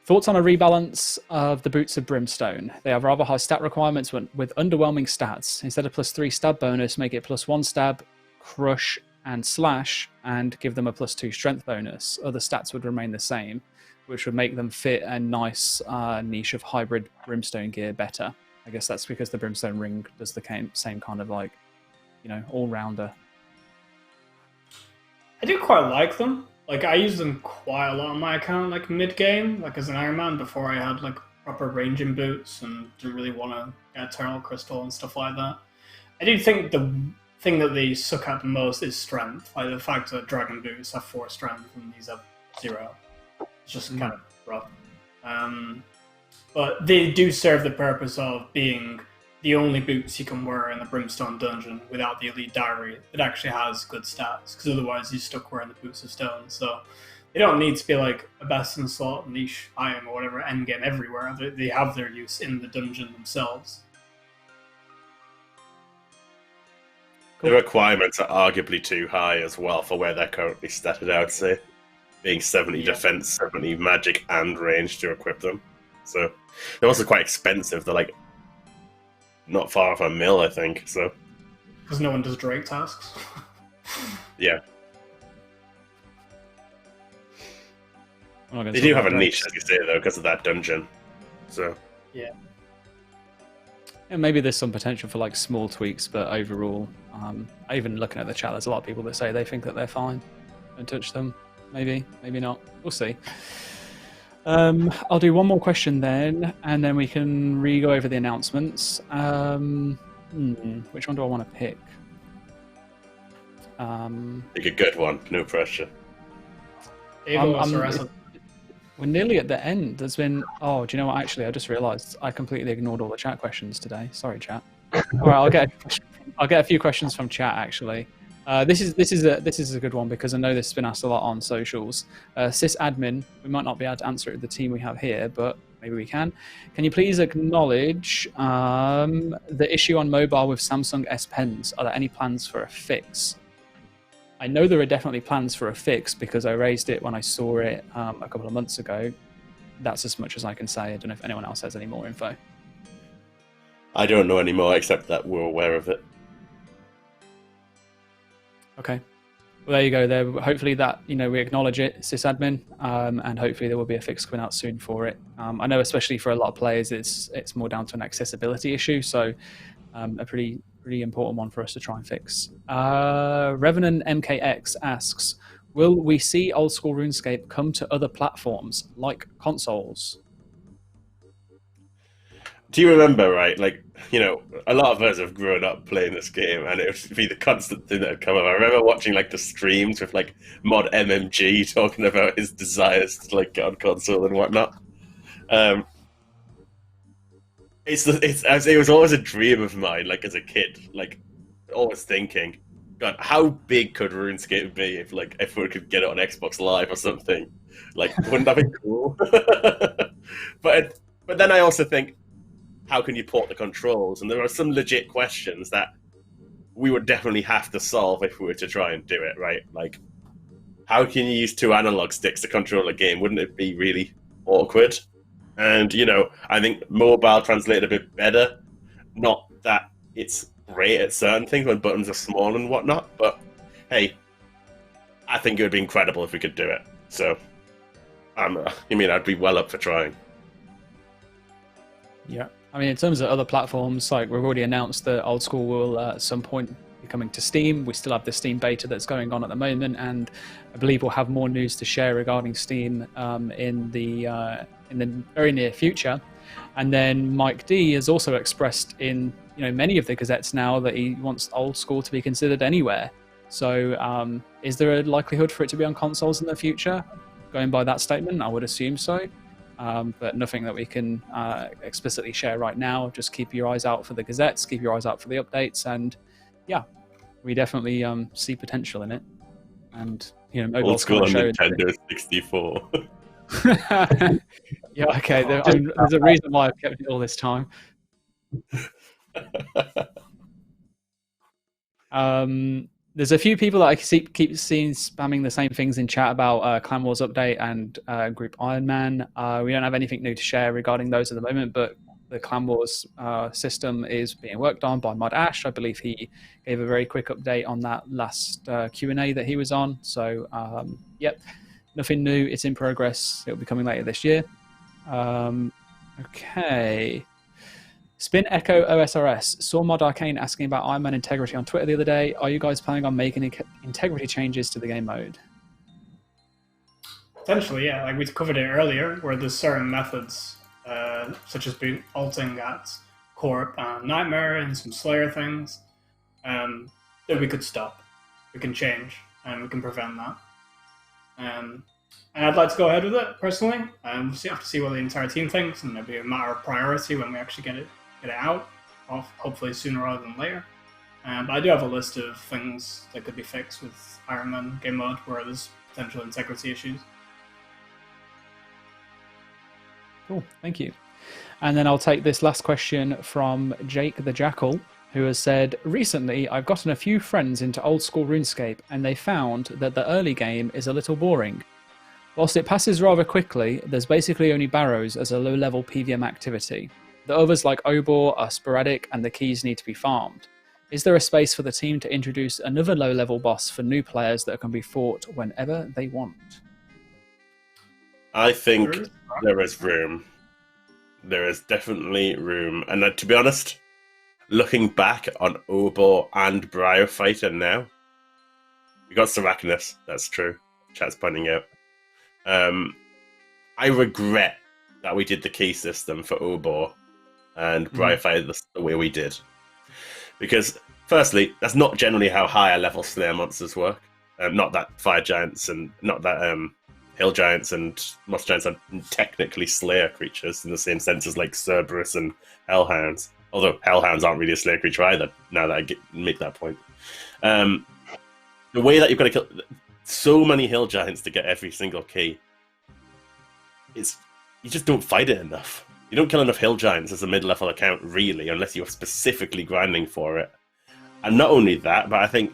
Thoughts on a rebalance of the Boots of Brimstone? They have rather high stat requirements with underwhelming stats. Instead of +3 stab bonus, make it +1 stab, crush, and slash, and give them a +2 strength bonus. Other stats would remain the same, which would make them fit a nice niche of hybrid Brimstone gear better. I guess that's because the Brimstone ring does the same kind of like, all-rounder. I do quite like them. Like, I use them quite a lot on my account, like, mid-game, like, as an Ironman, before I had, like, proper ranging boots and didn't really want to get Eternal Crystal and stuff like that. I do think the thing that they suck at the most is strength. Like, the fact that Dragon Boots have 4 strength and these have 0. It's just kind of rough. But they do serve the purpose of being the only boots you can wear in the Brimstone dungeon without the Elite Diary that actually has good stats, because otherwise you're stuck wearing the Boots of Stone. So they don't need to be like a best in slot niche item or whatever endgame everywhere. They have their use in the dungeon themselves. The requirements are arguably too high as well for where they're currently statted out, say. Being 70 defense, 70 magic and range to equip them. So they're also quite expensive. They're like not far off a mil, I think. So because no one does Drake tasks. Yeah. They do have a niche, as you say, though, because of that dungeon. So and maybe there's some potential for like small tweaks, but overall, even looking at the chat, there's a lot of people that say they think that they're fine. Don't touch them. Maybe not. We'll see. I'll do one more question then, and then we can re-go over the announcements. Which one do I want to pick? Pick a good one. No pressure. We're nearly at the end. There's been... Oh, do you know what? Actually, I just realised I completely ignored all the chat questions today. Sorry, chat. All right, I'll get a few questions from chat, actually. This is a good one because I know this has been asked a lot on socials. Sysadmin, we might not be able to answer it with the team we have here, but maybe we can. Can you please acknowledge the issue on mobile with Samsung S Pens? Are there any plans for a fix? I know there are definitely plans for a fix because I raised it when I saw it a couple of months ago. That's as much as I can say. I don't know if anyone else has any more info. I don't know any more except that we're aware of it. Okay. Well, there you go. There. Hopefully that, we acknowledge it, sysadmin, and hopefully there will be a fix coming out soon for it. I know especially for a lot of players, it's more down to an accessibility issue, so a pretty important one for us to try and fix. Revenant MKX asks, will we see Old School RuneScape come to other platforms like consoles? Do you remember, right? A lot of us have grown up playing this game, and it would be the constant thing that would come up. I remember watching the streams with Mod MMG talking about his desires to get on console and whatnot. It was always a dream of mine, as a kid, always thinking, God, how big could RuneScape be if we could get it on Xbox Live or something? Wouldn't that be cool? But then I also think, how can you port the controls? And there are some legit questions that we would definitely have to solve if we were to try and do it, right? How can you use 2 analog sticks to control a game? Wouldn't it be really awkward? And, I think mobile translated a bit better. Not that it's great at certain things when buttons are small and whatnot, but hey, I think it would be incredible if we could do it. So, I'd be well up for trying. Yeah. In terms of other platforms, we've already announced that Old School will at some point be coming to Steam. We still have the Steam beta that's going on at the moment, and I believe we'll have more news to share regarding Steam in the very near future. And then Mike D has also expressed in many of the gazettes now that he wants Old School to be considered anywhere. So is there a likelihood for it to be on consoles in the future? Going by that statement, I would assume so. But nothing that we can explicitly share right now. Just keep your eyes out for the gazettes, keep your eyes out for the updates, and yeah, we definitely see potential in it. And Old School on Nintendo 64. Yeah, okay. There's a reason why I've kept it all this time. There's a few people that I keep seeing spamming the same things in chat about Clan Wars update and Group Ironman. We don't have anything new to share regarding those at the moment, but the Clan Wars system is being worked on by Mod Ash. I believe he gave a very quick update on that last Q&A that he was on. So, yep, nothing new. It's in progress. It'll be coming later this year. Okay. Spin Echo OSRS saw Mod Arcane asking about Ironman integrity on Twitter the other day. Are you guys planning on making integrity changes to the game mode? Potentially, yeah. We covered it earlier, where there's certain methods, such as alting at Corp and Nightmare and some Slayer things, that we could stop. We can change, and we can prevent that. And I'd like to go ahead with it, personally. We'll have to see what the entire team thinks, and it'll be a matter of priority when we actually get it out, hopefully sooner rather than later. But I do have a list of things that could be fixed with Ironman game mode where there's potential integrity issues. Cool, thank you. And then I'll take this last question from Jake the Jackal, who has said, recently I've gotten a few friends into Old School RuneScape and they found that the early game is a little boring. Whilst it passes rather quickly, there's basically only barrows as a low-level PVM activity. The others like Obor are sporadic and the keys need to be farmed. Is there a space for the team to introduce another low-level boss for new players that can be fought whenever they want? I think there is room. There is definitely room. And to be honest, looking back on Obor and Bryophyter now, we got Seracnus, that's true. Chat's pointing out. I regret that we did the key system for Obor and Bryophyter the way we did. Because, firstly, that's not generally how higher level Slayer monsters work. Not that Fire Giants and not that Hill Giants and Moss Giants are technically Slayer creatures in the same sense as like Cerberus and Hellhounds. Although Hellhounds aren't really a Slayer creature either, now that I make that point. The way that you've got to kill so many Hill Giants to get every single key, you just don't fight it enough. You don't kill enough Hill Giants as a mid-level account, really, unless you're specifically grinding for it. And not only that, but I think,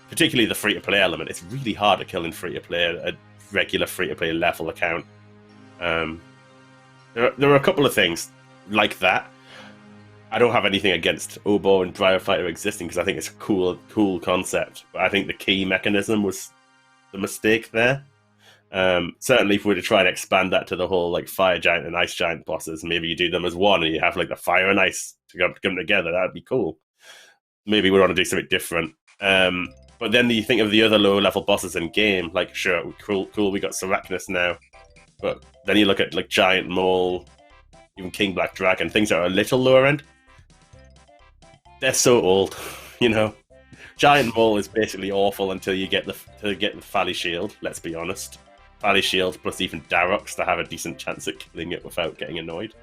particularly the free-to-play element, it's really hard to kill in free-to-play, a regular free-to-play level account. There are a couple of things like that. I don't have anything against Obor and Bryophyter existing, because I think it's a cool concept. But I think the key mechanism was the mistake there. Certainly, if we were to try and expand that to the whole like Fire Giant and Ice Giant bosses, maybe you do them as one and you have like the Fire and Ice to come together. That'd be cool. Maybe we want to do something different. But then you think of the other low level bosses in game, like sure, cool, we got Seracnus now. But then you look at like Giant Mole, even King Black Dragon, things that are a little lower end. They're so old, you know. Giant Mole is basically awful until you get the Fally Shield. Let's be honest, Fally Shield plus even Varrocks to have a decent chance at killing it without getting annoyed.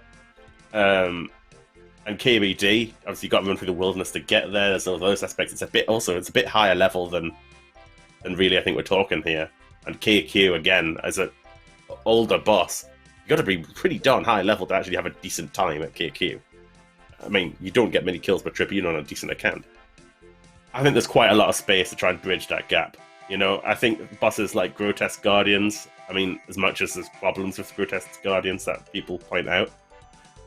And KBD, obviously you got to run through the wilderness to get there. There's all those aspects. It's a bit higher level than really I think we're talking here. And KQ again as an older boss, you got to be pretty darn high level to actually have a decent time at KQ. I mean, you don't get many kills per trip even on a decent account. I think there's quite a lot of space to try and bridge that gap. You know, I think bosses like Grotesque Guardians, I mean, as much as there's problems with Grotesque Guardians that people point out,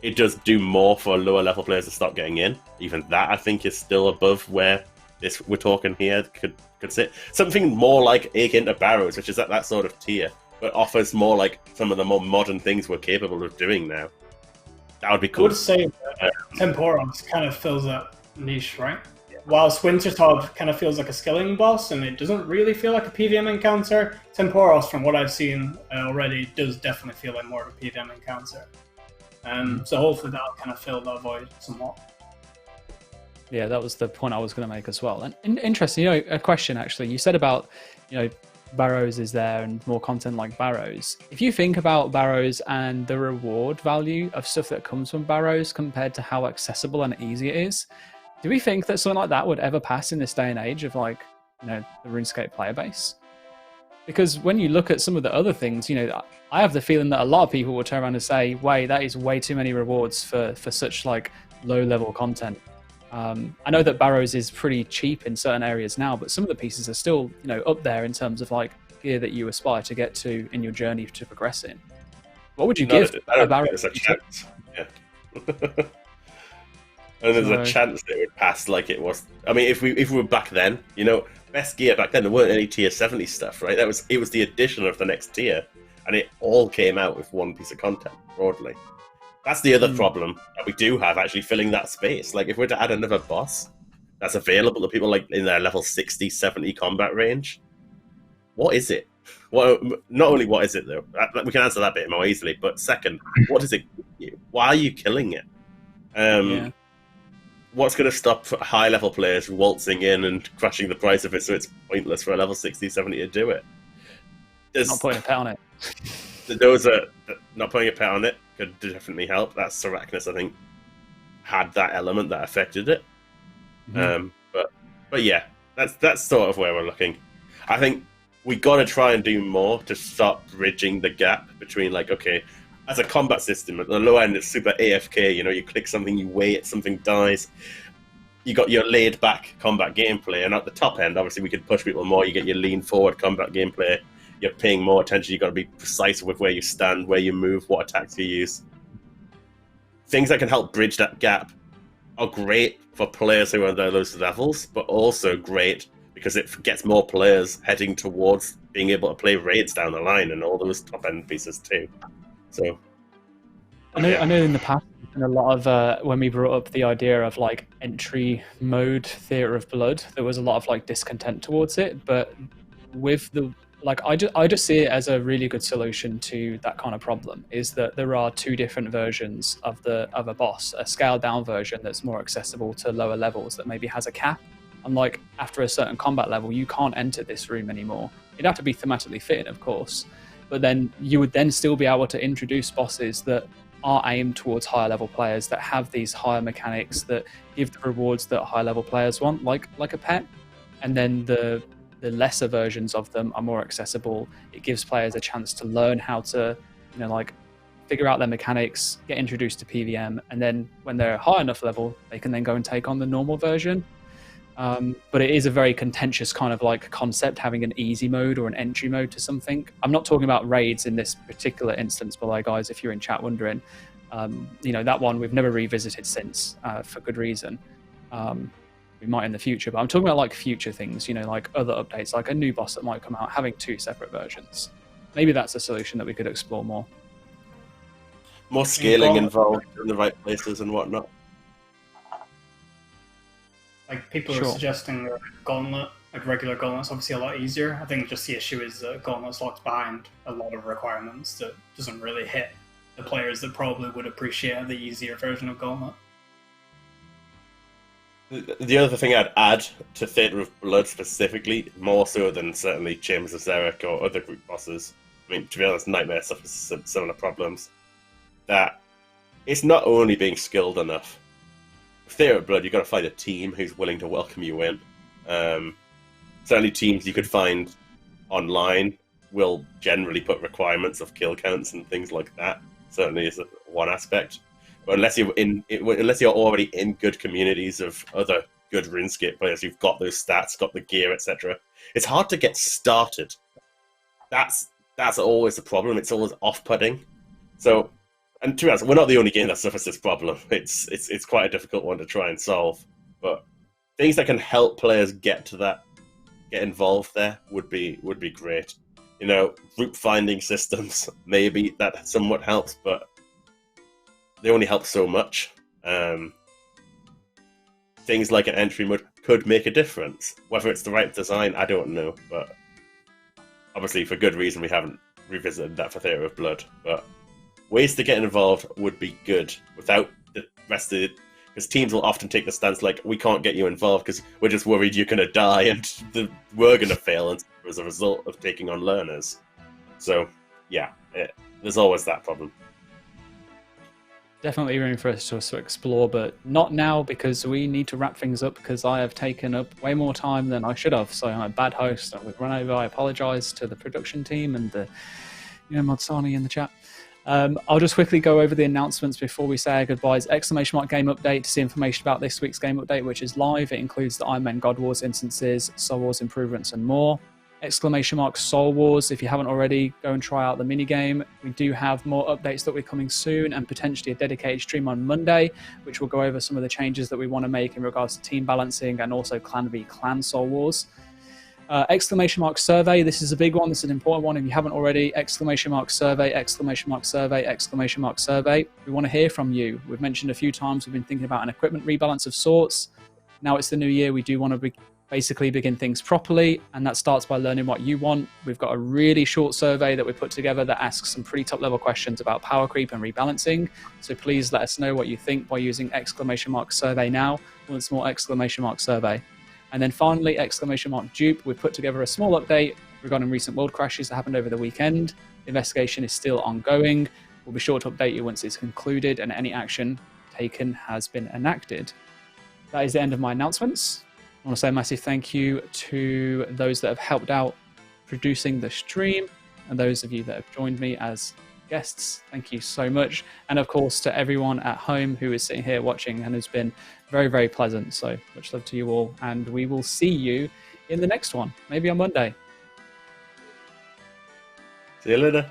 it does do more for lower level players to start getting in. Even that, I think, is still above where we're talking here could sit. Something more like Ache into Barrows, which is at that sort of tier, but offers more like some of the more modern things we're capable of doing now. That would be cool. I would say Temporos kind of fills that niche, right? Whilst Wintertodd kind of feels like a skilling boss and it doesn't really feel like a PVM encounter, Temporos, from what I've seen already, does definitely feel like more of a PVM encounter. So hopefully that'll kind of fill that void somewhat. Yeah, that was the point I was going to make as well. And interesting, a question actually. You said about, Barrows is there and more content like Barrows. If you think about Barrows and the reward value of stuff that comes from Barrows compared to how accessible and easy it is, do we think that something like that would ever pass in this day and age of the RuneScape player base? Because when you look at some of the other things, I have the feeling that a lot of people will turn around and say, wait, that is way too many rewards for such low level content. I know that Barrows is pretty cheap in certain areas now, but some of the pieces are still, up there in terms of gear that you aspire to get to in your journey to progress in. What would you give a Barrows? There's a chance. Yeah. And there's a chance that it would pass like it was. I mean, if we were back then, best gear back then, there weren't any tier 70 stuff, right? It was the addition of the next tier, and it all came out with one piece of content broadly. That's the other problem that we do have actually filling that space. Like if we're to add another boss that's available to people in their level 60, 70 combat range, what is it? Not only what is it though, we can answer that bit more easily, but second, what does it give you? Why are you killing it? What's going to stop high level players waltzing in and crashing the price of it so it's pointless for a level 60, 70 to do it? Not putting a pet on it. Those are not putting a pet on it could definitely help. That Seracnus, I think, had that element that affected it. But yeah, that's sort of where we're looking. I think we got to try and do more to start bridging the gap between okay, as a combat system at the low end it's super AFK. You click something, you wait, something dies. You got your laid back combat gameplay, and at the top end, obviously, we could push people more. You get your lean forward combat gameplay. You're paying more attention. You've got to be precise with where you stand, where you move, what attacks you use. Things that can help bridge that gap are great for players who are at those levels, but also great because it gets more players heading towards being able to play raids down the line and all those top end pieces too. So I know in the past and a lot of when we brought up the idea of like entry mode Theatre of Blood, there was a lot of like discontent towards it, but with the like I just see it as a really good solution to that kind of problem, is that there are two different versions of a boss, a scaled down version that's more accessible to lower levels that maybe has a cap, and like after a certain combat level you can't enter this room anymore. It'd have to be thematically fitting, of course, but then you would then still be able to introduce bosses that are aimed towards higher level players, that have these higher mechanics, that give the rewards that high level players want, like a pet. And then the lesser versions of them are more accessible. It gives players a chance to learn how to, like figure out their mechanics, get introduced to PVM, and then when they're high enough level, they can then go and take on the normal version. But it is a very contentious kind of like concept, having an easy mode or an entry mode to something. I'm not talking about raids in this particular instance, but like, guys, if you're in chat wondering, that one we've never revisited since, for good reason. We might in the future, but I'm talking about like future things, like other updates, like a new boss that might come out, having two separate versions. Maybe that's a solution that we could explore more. More scaling involved in the right places and whatnot. Like people are suggesting Gauntlet, like regular Gauntlet's obviously a lot easier. I think just the issue is that Gauntlet's locked behind a lot of requirements that doesn't really hit the players that probably would appreciate the easier version of Gauntlet. The other thing I'd add to Theatre of Blood specifically, more so than certainly Chambers of Xeric or other group bosses, I mean, to be honest, Nightmare suffers some similar problems, that it's not only being skilled enough. With Theatre of Blood, you've got to find a team who's willing to welcome you in. Certainly teams you could find online will generally put requirements of kill counts and things like that. Certainly is one aspect. But unless you're already in good communities of other good RuneScape players who've got those stats, got the gear, etc., it's hard to get started. That's always the problem. It's always off-putting. So, and to be honest, we're not the only game that suffers this problem. It's quite a difficult one to try and solve. But things that can help players get involved there would be great. Group finding systems, maybe that somewhat helps, but they only help so much. Things like an entry mode could make a difference. Whether it's the right design, I don't know. But obviously, for good reason, we haven't revisited that for Theatre of Blood. But ways to get involved would be good without the rest of it. Because teams will often take the stance like, we can't get you involved because we're just worried you're going to die and we're going to fail as a result of taking on learners. So, yeah, there's always that problem. Definitely room for us to explore, but not now, because we need to wrap things up, because I have taken up way more time than I should have. So I'm a bad host. We've run over. I apologize to the production team and the Modsani in the chat. I'll just quickly go over the announcements before we say our goodbyes. ! Game update to see information about this week's game update, which is live. It includes the Ironmen God Wars instances, Soul Wars improvements, and more. ! Soul Wars, if you haven't already, go and try out the minigame. We do have more updates that will be coming soon, and potentially a dedicated stream on Monday, which will go over some of the changes that we want to make in regards to team balancing and also clan v clan Soul Wars. ! Survey, this is a big one, this is an important one. If you haven't already, ! Survey, ! Survey. We want to hear from you. We've mentioned a few times we've been thinking about an equipment rebalance of sorts. Now it's the new year, we do want to basically begin things properly, and that starts by learning what you want. We've got a really short survey that we put together that asks some pretty top level questions about power creep and rebalancing, so please let us know what you think by using ! Survey now. Once more, ! Survey. And then finally, ! Dupe. We've put together a small update regarding recent world crashes that happened over the weekend. The investigation is still ongoing. We'll be sure to update you once it's concluded and any action taken has been enacted. That is the end of my announcements. I want to say a massive thank you to those that have helped out producing the stream, and those of you that have joined me as guests. Thank you so much. And of course, to everyone at home who is sitting here watching and has been very, very pleasant. So much love to you all. And we will see you in the next one, maybe on Monday. See you later.